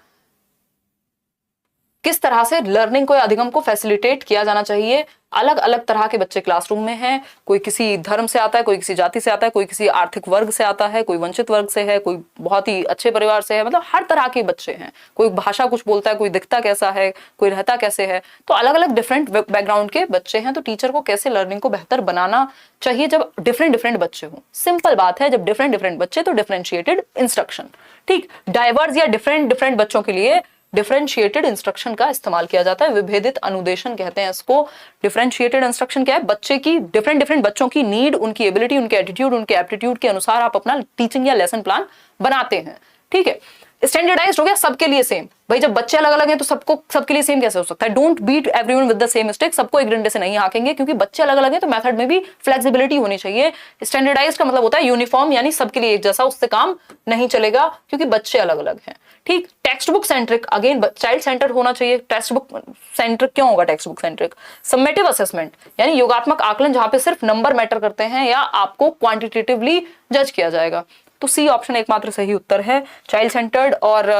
किस तरह से लर्निंग को या अधिगम को फैसिलिटेट किया जाना चाहिए। अलग अलग तरह के बच्चे क्लासरूम में हैं, कोई किसी धर्म से आता है, कोई किसी जाति से आता है, कोई किसी आर्थिक वर्ग से आता है, कोई वंचित वर्ग से है, कोई बहुत ही अच्छे परिवार से है, मतलब हर तरह के बच्चे हैं। कोई भाषा कुछ बोलता है, कोई दिखता कैसा है, कोई रहता कैसे है, तो अलग अलग डिफरेंट बैकग्राउंड के बच्चे हैं। तो टीचर को कैसे लर्निंग को बेहतर बनाना चाहिए जब डिफरेंट बच्चे हों? सिंपल बात है, जब डिफरेंट बच्चे तो डिफरेंशिएटेड इंस्ट्रक्शन। ठीक, डाइवर्स या डिफरेंट बच्चों के लिए डिफरेंशिएटेड इंस्ट्रक्शन का इस्तेमाल किया जाता है, विभेदित अनुदेशन कहते हैं इसको। डिफरेंशिएटेड इंस्ट्रक्शन क्या है? बच्चे की डिफरेंट बच्चों की नीड, उनकी एबिलिटी, उनके एटीट्यूड, उनके एप्टीट्यूड के अनुसार आप अपना टीचिंग या लेसन प्लान बनाते हैं। ठीक है, स्टैंडर्डाइज्ड हो गया, सबके लिए सेम। भाई जब बच्चे अलग अलग हैं तो सबके लिए सेम कैसे हो सकता है? Don't beat everyone with the same mistake. सबको एक डंडे से नहीं हाकेंगे, क्योंकि बच्चे अलग अलग हैं तो मेथड में भी फ्लेक्सिबिलिटी होनी चाहिए। स्टैंडर्डाइज का मतलब होता है यूनिफॉर्म, यानी सबके लिए एक जैसा, उससे काम नहीं चलेगा क्योंकि बच्चे अलग अलग हैं। ठीक, text book centric, again child centre होना चाहिए। टेक्स्ट बुक सेंट्रिक क्यों होगा text book centric? Summative assessment यानी योगात्मक आकलन, जहां पे सिर्फ नंबर मैटर करते हैं या आपको क्वांटिटेटिवली जज किया जाएगा। तो सी ऑप्शन एकमात्र सही उत्तर है। चाइल्ड सेंटर्ड और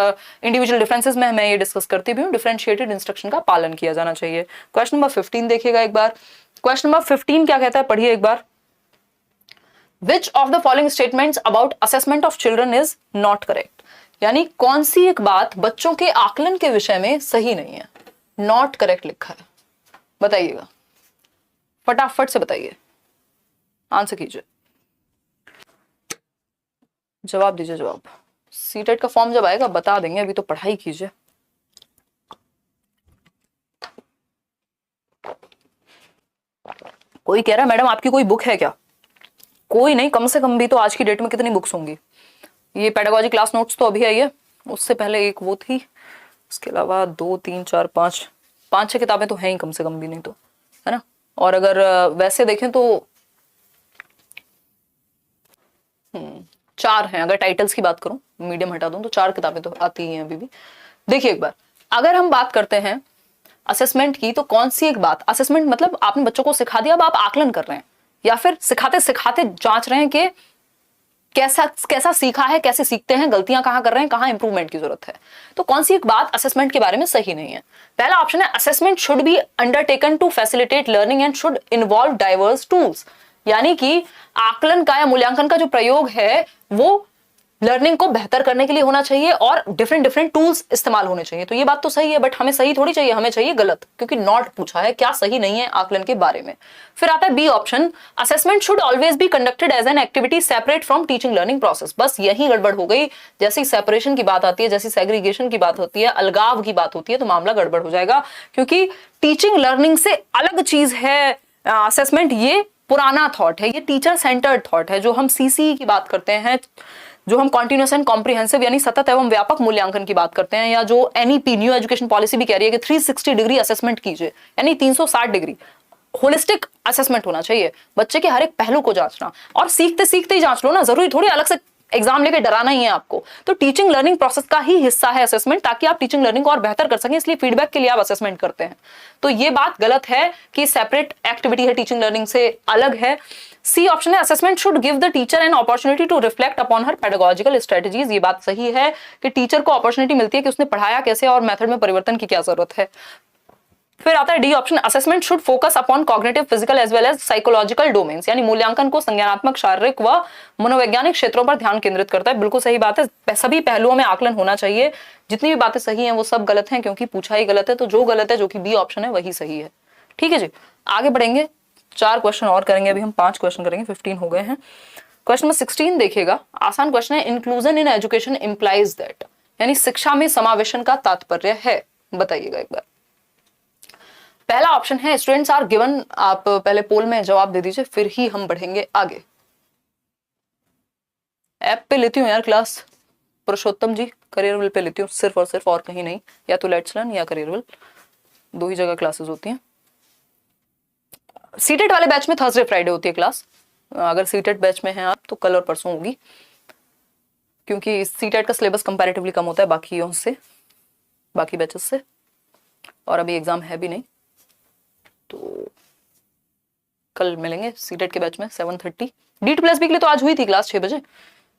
इंडिविजुअल डिफरेंसेस में मैं ये डिस्कस करती भी हूँ, डिफरेंशिएटेड इंस्ट्रक्शन का पालन किया जाना चाहिए। क्वेश्चन नंबर 15 देखिएगा एक बार। क्वेश्चन नंबर 15 क्या कहता है, पढ़िए एक बार। Which of the following statements about assessment of children is not correct? यानी कौन सी एक बात बच्चों के आकलन के विषय में सही नहीं है? नॉट करेक्ट लिखा है, बताइएगा, फटाफट से बताइए, आंसर कीजिए, जवाब दीजिए। जवाब सीटेट का फॉर्म जब आएगा बता देंगे, अभी तो पढ़ाई कीजिए। कोई कह रहा है मैडम आपकी कोई बुक है क्या? कोई नहीं, कम से कम भी तो आज की डेट में कितनी बुक्स होंगी? ये पेडागोजी क्लास नोट्स तो अभी आई है, उससे पहले एक वो थी, उसके अलावा 2 3 4 5 6 किताबें तो हैं ही कम से कम भी, नहीं तो, है ना? और अगर वैसे देखें तो 4 हैं, अगर टाइटल्स की बात करूं, मीडियम हटा दूं तो 4 किताबें तो आती ही हैं अभी भी। देखिए एक बार, अगर हम बात करते हैं असेसमेंट की, तो कौन सी एक बात, असेसमेंट मतलब आपने बच्चों को सिखा दिया, अब आप आकलन कर रहे हैं, या फिर सिखाते सिखाते जांच रहे हैं कि कैसा सीखा है, कैसे सीखते हैं, गलतियां कहां कर रहे हैं, कहां इंप्रूवमेंट की जरूरत है। तो कौन सी एक बात असेसमेंट के बारे में सही नहीं है? पहला ऑप्शन है, assessment should be undertaken to facilitate learning and should involve diverse tools. यानी कि आकलन का या मूल्यांकन का जो प्रयोग है वो लर्निंग को बेहतर करने के लिए होना चाहिए और डिफरेंट टूल्स इस्तेमाल होने चाहिए। तो ये बात तो सही है, बट हमें सही थोड़ी चाहिए, हमें चाहिए गलत, क्योंकि नॉट पूछा है, क्या सही नहीं है आकलन के बारे में। फिर आता है B option, assessment should always be conducted as an activity separate from teaching learning process. बस यही गड़बड़ हो गई, जैसे सेपरेशन की बात आती है, जैसे सेग्रीगेशन की बात होती है, अलगाव की बात होती है, तो मामला गड़बड़ हो जाएगा, क्योंकि टीचिंग लर्निंग से अलग चीज है असेसमेंट। ये पुराना थॉट है, ये टीचर सेंटर्ड थॉट है। जो हम सीसी की बात करते हैं, जो हम कॉन्टिन्यूस एंड कॉम्प्रिहेंसिव यानी सतत एवं व्यापक मूल्यांकन की बात करते हैं, या जो एनईपी न्यू एजुकेशन पॉलिसी भी कह रही है कि 360 डिग्री असेसमेंट कीजिए, यानी 360 डिग्री होलिस्टिक असेसमेंट होना चाहिए, बच्चे के हर एक पहलू को जांचना, और सीखते सीखते ही जांच लो ना, जरूरी थोड़ी अलग से एग्जाम लेके डराना ही है आपको। तो टीचिंग लर्निंग प्रोसेस का ही हिस्सा है असेसमेंट, ताकि आप टीचिंग लर्निंग को और बेहतर कर सकें, इसलिए फीडबैक के लिए आप असेसमेंट करते हैं। तो ये बात गलत है कि सेपरेट एक्टिविटी है, टीचिंग लर्निंग से अलग है। सी ऑप्शन है, assessment should give the teacher an opportunity to reflect upon her pedagogical strategies. ये बात सही है कि टीचर को अपॉर्चुनिटी मिलती है कि उसने पढ़ाया कैसे और मेथड में परिवर्तन की क्या जरूरत है। फिर आता है D option, assessment should focus upon cognitive, physical as well as psychological domains, यानी मूल्यांकन को संज्ञानात्मक, शारीरिक व मनोवैज्ञानिक क्षेत्रों पर ध्यान केंद्रित करता है। बिल्कुल सही बात है, सभी पहलुओं में आकलन होना चाहिए। जितनी भी बातें सही हैं वो सब गलत हैं, क्योंकि पूछा ही गलत है, तो जो गलत है, जो कि बी ऑप्शन है, वही सही है। ठीक है जी, आगे बढ़ेंगे, 4 क्वेश्चन और करेंगे, अभी हम 5 क्वेश्चन करेंगे, 15 हो गए हैं। क्वेश्चन नंबर 16 देखिएगा, आसान क्वेश्चन है। Inclusion in education implies that, यानी शिक्षा में समावेशन का तात्पर्य है, बताइएगा एक बार। पहला ऑप्शन है स्टूडेंट्स आर गिवन, आप पहले पोल में जवाब दे दीजिए, फिर ही हम बढ़ेंगे आगे। ऐप पे लेती हूँ यार क्लास, पुरुषोत्तम जी, करियरविल पे लेती हूँ सिर्फ और सिर्फ, और कहीं नहीं, या तो लेट्स लर्न या करियरविल, 2 ही जगह क्लासेस होती हैं। सीटेट वाले बैच में थर्सडे फ्राइडे होती है क्लास, अगर सीटेट बैच में हैं आप तो कल और परसों होगी, क्योंकि सीटेट का सिलेबस कंपैरेटिवली कम होता है बाकियों से, बाकी बैचेस से, और अभी एग्जाम है भी नहीं, तो कल मिलेंगे सीटेट के बैच में 7:30। D2+ के लिए तो आज हुई थी क्लास 6 बजे।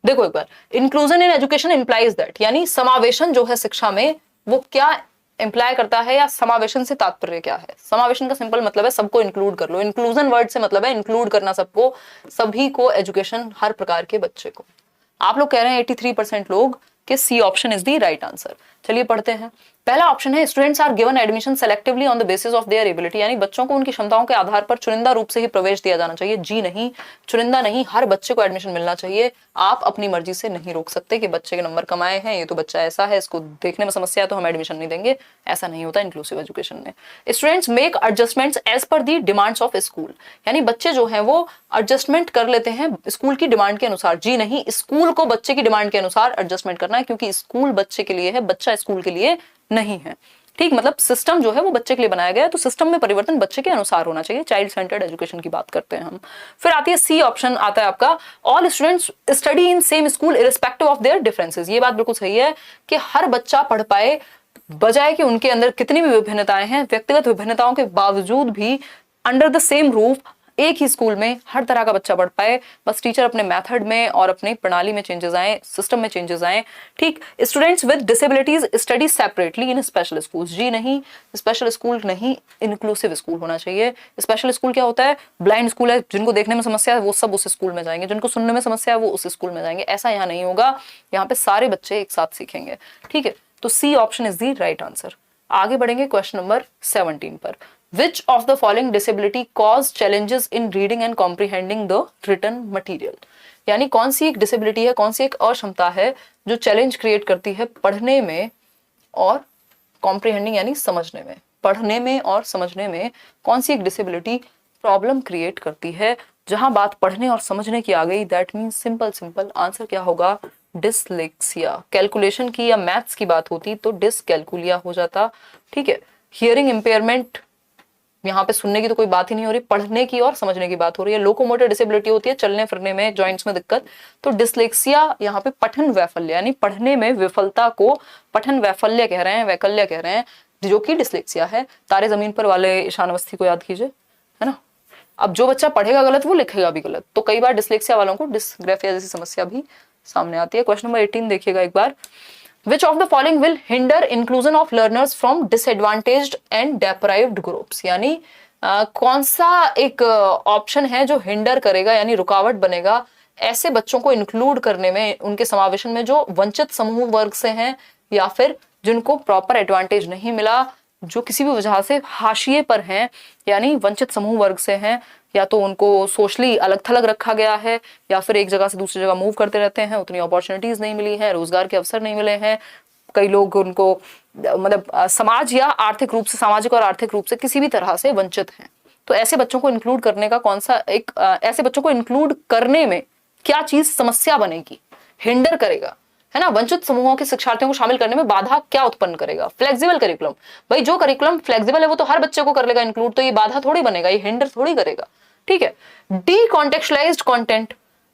देखो एक बार, inclusion in education implies that, यानी समावेशन जो है शिक्षा में, वो क्या इंप्लाई करता है, या समावेशन से तात्पर्य क्या है। समावेशन का सिंपल मतलब है सबको इंक्लूड कर लो, इंक्लूजन वर्ड से मतलब है इंक्लूड करना सबको, सभी को, एजुकेशन, हर प्रकार के बच्चे को। आप लोग कह रहे हैं 83% लोग कि C option is the right answer. चलिए पढ़ते हैं। पहला ऑप्शन है, students are given admission selectively on the basis of their ability, यानी बच्चों को उनकी क्षमताओं के आधार पर चुनिंदा रूप से ही प्रवेश दिया जाना चाहिए। जी नहीं, चुनिंदा नहीं, हर बच्चे को एडमिशन मिलना चाहिए। आप अपनी मर्जी से नहीं रोक सकते कि बच्चे के नंबर कम आए हैं, ये तो बच्चा ऐसा है, इसको देखने में समस्या है तो हम एडमिशन नहीं देंगे, ऐसा नहीं होता इंक्लूसिव एजुकेशन में। Students make adjustments as per the demands of school, यानी बच्चे जो हैं वो एडजस्टमेंट कर लेते हैं स्कूल की डिमांड के अनुसार। जी नहीं, स्कूल को बच्चे की डिमांड के अनुसार एडजस्टमेंट करना है, क्योंकि स्कूल बच्चे के लिए है, बच्चा स्कूल के लिए नहीं है। ठीक, मतलब सिस्टम जो है वो बच्चे के लिए बनाया गया है, तो सिस्टम में परिवर्तन बच्चे के अनुसार होना चाहिए। चाइल्ड सेंटर्ड एजुकेशन की बात करते हैं हम। फिर आती है सी ऑप्शन, आता है आपका, all students study in same school irrespective of their differences. ये बात बिल्कुल सही है कि हर बच्चा पढ़ पाए, बजाय कि उनके अंदर कितनी भी विभिन्नताएं हैं, व्यक्तिगत विभिन्नताओं के बावजूद भी अंडर द सेम रूफ एक ही स्कूल में हर तरह का बच्चा पढ़ पाए। बस टीचर अपने मेथड में और अपने प्रणाली में चेंजेस आए, सिस्टम में चेंजेस आए। ठीक, students with disabilities study separately in special schools. जी नहीं, स्पेशल स्कूल नहीं, इंक्लूसिव स्कूल होना चाहिए। स्पेशल स्कूल क्या होता है, ब्लाइंड स्कूल है, जिनको देखने में समस्या है वो सब उस स्कूल में जाएंगे, जिनको सुनने में समस्या है वो उस स्कूल में जाएंगे। ऐसा यहाँ नहीं होगा, यहाँ पे सारे बच्चे एक साथ सीखेंगे। ठीक है, तो C option is the right answer. आगे बढ़ेंगे क्वेश्चन नंबर 17 पर। Which of the following disability cause challenges in reading and comprehending the written material? यानी कौन सी एक डिसेबिलिटी है, कौन सी एक अक्षमता है जो चैलेंज क्रिएट करती है पढ़ने में और कॉम्प्रिहेंडिंग यानी समझने में। पढ़ने में और समझने में कौन सी एक डिसेबिलिटी प्रॉब्लम क्रिएट करती है। जहां बात पढ़ने और समझने की आ गई, दैट मीन्स सिंपल आंसर क्या होगा, डिसलेक्सिया। कैलकुलेशन की या मैथ्स की बात होती तो डिसकैलकुलिया हो जाता। ठीक है, हियरिंग इम्पेयरमेंट, यहाँ पे सुनने की तो कोई बात ही नहीं हो रही, पढ़ने की और समझने की बात हो रही है। लोकोमोटर डिसेबिलिटी होती है, चलने फिरने में, जॉइंट्स में दिक्कत, तो डिसलेक्सिया यहाँ पे पठन वैफल्य यानी पढ़ने में विफलता को पठन वैफल्य कह रहे हैं, वैकल्य कह रहे हैं, जो कि डिसलेक्सिया है। तारे जमीन पर वाले ईशान अवस्थी को याद कीजिए, है ना। अब जो बच्चा पढ़ेगा गलत वो लिखेगा भी गलत, तो कई बार डिसलेक्सिया वालों को डिसग्राफिया जैसी समस्या भी सामने आती है। क्वेश्चन नंबर 18 देखिएगा एक बार। Which of the following will hinder inclusion of learners from disadvantaged and deprived groups? यानी कौन सा एक ऑप्शन है जो हिंडर करेगा यानी रुकावट बनेगा ऐसे बच्चों को इंक्लूड करने में, उनके समावेशन में जो वंचित समूह वर्ग से हैं या फिर जिनको प्रॉपर एडवांटेज नहीं मिला, जो किसी भी वजह से हाशिए पर हैं, यानी वंचित समूह वर्ग से हैं, या तो उनको सोशली अलग थलग रखा गया है या फिर एक जगह से दूसरी जगह मूव करते रहते हैं, उतनी अपॉर्चुनिटीज नहीं मिली है, रोजगार के अवसर नहीं मिले हैं, कई लोग उनको मतलब समाज या आर्थिक रूप से, सामाजिक और आर्थिक रूप से किसी भी तरह से वंचित हैं। तो ऐसे बच्चों को इंक्लूड करने का कौन सा एक ऐसे बच्चों को इंक्लूड करने में क्या चीज समस्या बनेगी, हिंडर करेगा, है ना, वंचित समूहों के शिक्षार्थियों को शामिल करने में बाधा क्या उत्पन्न करेगा? Flexible curriculum. भाई जो करिकुलम फ्लेक्सिबल है वो तो हर बच्चे को कर लेगा इंक्लूड, तो ये बाधा थोड़ी बनेगा, ये हिंडर थोड़ी करेगा। ठीक है। डी कॉन्टेक्चुअलाइज्ड कंटेंट,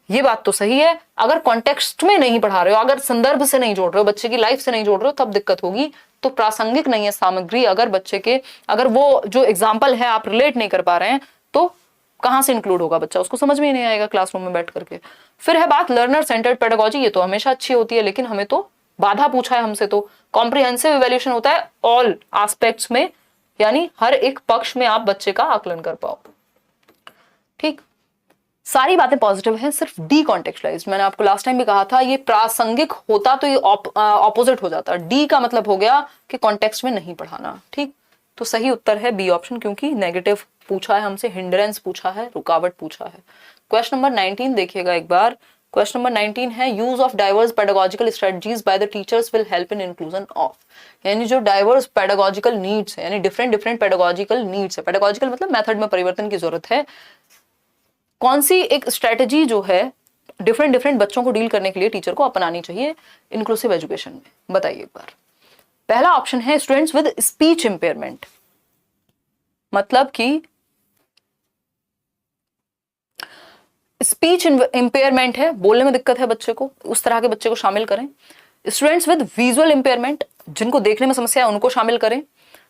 ये बात तो सही है, अगर कॉन्टेक्स्ट में नहीं पढ़ा रहे हो, अगर संदर्भ से नहीं जोड़ रहे हो, बच्चे की लाइफ से नहीं जोड़ रहे हो, तब दिक्कत होगी। तो प्रासंगिक नहीं है सामग्री, अगर बच्चे के, अगर वो जो एग्जाम्पल है आप रिलेट नहीं कर पा रहे हैं, तो कहां से इंक्लूड होगा बच्चा, उसको समझ में ही नहीं आएगा क्लासरूम में बैठ करके। फिर है बात लर्नर सेंटर्ड पेडागोजी, ये तो हमेशा अच्छी होती है, लेकिन हमें तो बाधा पूछा है हमसे, तो कॉम्प्रिहेंसिव इवैल्यूएशन होता है ऑल एस्पेक्ट्स में, यानी हर एक पक्ष में आप बच्चे का आकलन कर पाओ। ठीक, सारी बातें पॉजिटिव हैं, सिर्फ डी कॉन्टेक्चुअलाइज्ड, मैंने आपको लास्ट टाइम भी कहा था, ये प्रासंगिक होता तो ये ऑपोजिट हो जाता। डी का मतलब हो गया कि कॉन्टेक्स्ट में नहीं पढ़ाना। ठीक, तो सही उत्तर है बी ऑप्शन, क्योंकि नेगेटिव पूछा है हमसे, हिंड्रेंस पूछा है, रुकावट पूछा है। क्वेश्चन नंबर 19 देखिएगा एक बार। क्वेश्चन नंबर 19 है use of diverse pedagogical strategies by the teachers will help in inclusion of, यानी जो डाइवर्स पेडागोजिकल नीड्स है, यानी डिफरेंट पेडागोजिकल नीड्स है, पेडागोजिकल मतलब मेथड में परिवर्तन की जरूरत है, कौन सी एक स्ट्रेटेजी जो है डिफरेंट बच्चों को डील करने के लिए टीचर को अपनानी चाहिए इंक्लूसिव एजुकेशन में, बताइए एक बार। पहला ऑप्शन है स्टूडेंट्स विद स्पीच इंपेयरमेंट, मतलब कि स्पीच इंपेयरमेंट है, बोलने में दिक्कत है बच्चे को, उस तरह के बच्चे को शामिल करें। स्टूडेंट्स विद विजुअल इंपेयरमेंट, जिनको देखने में समस्या है, उनको शामिल करें,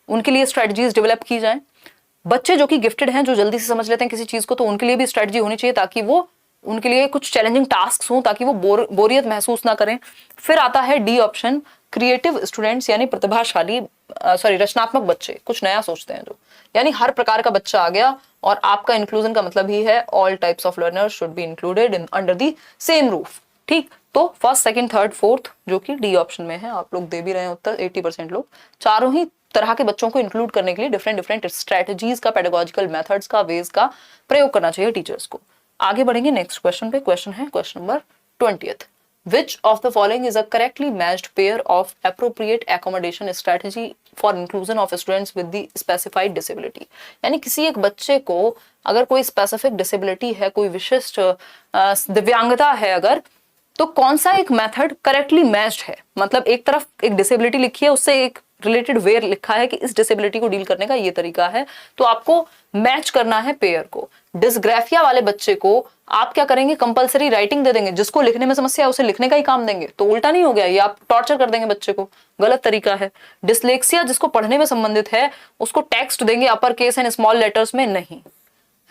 उनके लिए स्ट्रेटजीज डेवलप की जाए। बच्चे जो कि गिफ्टेड हैं, जो जल्दी से समझ लेते हैं किसी चीज को, तो उनके लिए भी स्ट्रेटजी होनी चाहिए, ताकि वो, उनके लिए कुछ चैलेंजिंग टास्क हों, ताकि वो बोरियत महसूस ना करें। फिर आता है डी ऑप्शन, क्रिएटिव स्टूडेंट्स, यानी प्रतिभाशाली रचनात्मक बच्चे, कुछ नया सोचते हैं जो, यानी हर प्रकार का बच्चा आ गया, और आपका इंक्लूजन का मतलब ही है all types of learners should be included in under the same roof. ठीक, तो फर्स्ट, सेकंड, थर्ड, फोर्थ जो कि डी ऑप्शन में है, आप लोग दे भी रहे हैं उत्तर, 80% लोग। चारों ही तरह के बच्चों को इंक्लूड करने के लिए डिफरेंट स्ट्रेटजीज का, पेडागोजिकल मेथड्स का, वेज का प्रयोग करना चाहिए टीचर्स को। आगे बढ़ेंगे नेक्स्ट क्वेश्चन पे। क्वेश्चन है question number 20th, Which of the following is a correctly matched pair of appropriate accommodation strategy for inclusion of students with the specified disability? यानी किसी एक बच्चे को अगर कोई स्पेसिफिक डिसेबिलिटी है, कोई विशिष्ट दिव्यांगता है अगर, तो कौन सा एक मेथड करेक्टली मैच्ड है, मतलब एक तरफ एक डिसेबिलिटी लिखी है, उससे एक रिलेटेड वेयर लिखा है कि इस डिसेबिलिटी को डील करने का ये तरीका है, तो आपको मैच करना है पेयर को। डिस्ग्राफिया वाले बच्चे को आप क्या करेंगे, कंपलसरी राइटिंग दे देंगे, जिसको लिखने में समस्या है उसे लिखने का ही काम देंगे, तो उल्टा नहीं हो गया, ये आप टॉर्चर कर देंगे बच्चे को, गलत तरीका है। डिसलेक्सिया जिसको पढ़ने में संबंधित है, उसको टेक्स्ट देंगे upper case and small letters में, नहीं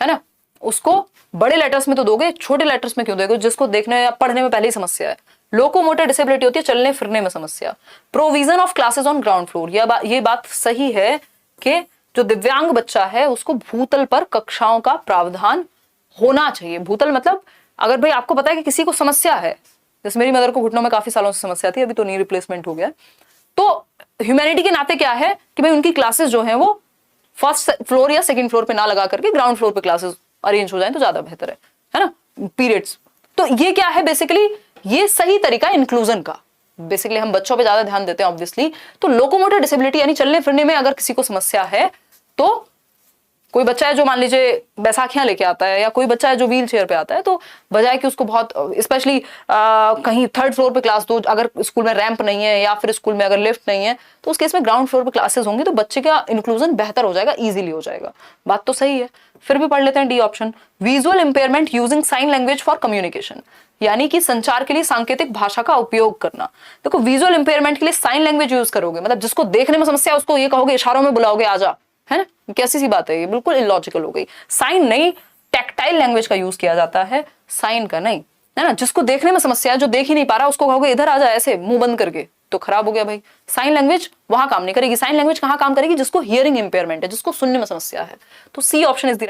है ना, उसको बड़े लेटर्स में तो दोगे, छोटे लेटर्स में क्यों दोगे, जिसको देखने या पढ़ने में पहले ही समस्या है। लोकोमोटर डिसेबिलिटी होती है चलने फिरने में समस्या। Provision of classes on ground floor, ये बात सही है कि जो दिव्यांग बच्चा है उसको भूतल पर कक्षाओं का प्रावधान होना चाहिए। भूतल मतलब अगर भाई आपको पता है कि किसी को समस्या है, जैसे मेरी मदर को घुटनों में काफी सालों से समस्या थी, अभी तो नी रिप्लेसमेंट हो गया, तो ह्यूमैनिटी के नाते क्या है कि भाई उनकी क्लासेस जो है वो फर्स्ट फ्लोर या सेकंड फ्लोर पे ना लगा करके ग्राउंड फ्लोर पे क्लासेस अरेंज हो जाए तो ज्यादा बेहतर है ना, पीरियड्स। तो ये क्या है बेसिकली, ये सही तरीका इंक्लूजन का। बेसिकली हम बच्चों पे ज्यादा ध्यान देते हैं ऑब्वियसली, तो लोकोमोटर डिसेबिलिटी यानी चलने फिरने में अगर किसी को समस्या है, तो कोई बच्चा है जो मान लीजिए बैसाखियां लेके आता है, या कोई बच्चा है जो व्हील चेयर पे आता है, तो बजाय कि उसको बहुत स्पेशली कहीं थर्ड फ्लोर पे क्लास दो, अगर स्कूल में रैंप नहीं है या फिर स्कूल में अगर लिफ्ट नहीं है, तो उस केस में ग्राउंड फ्लोर पे क्लासेस होंगी, तो बच्चे का इंक्लूजन बेहतर हो जाएगा, इजीली हो जाएगा। बात तो सही है। फिर भी पढ़ लेते हैं D option, visual impairment using sign language for communication, यानी कि संचार के लिए सांकेतिक भाषा का उपयोग करना। देखो विजुअल इंपेयरमेंट के लिए साइन लैंग्वेज यूज करोगे, मतलब जिसको देखने में समस्या है उसको ये कहोगे, इशारों में बुलाओगे आजा, है ना, कैसी सी बात है ये, बिल्कुल इलॉजिकल हो गई। साइन नहीं, टैक्टाइल लैंग्वेज का यूज किया जाता है, साइन का नहीं, है ना। जिसको देखने में समस्या है, जो देख ही नहीं पा रहा, उसको कहोगे इधर आ जा ऐसे मुंह बंद करके, तो खराब हो गया भाई। साइन लैंग्वेज वहां काम नहीं करेगी। साइन लैंग्वेज कहां काम करेगी, जिसको हियरिंग इंपेयरमेंट है, जिसको सुनने में समस्या है। तो सी ऑप्शन इज द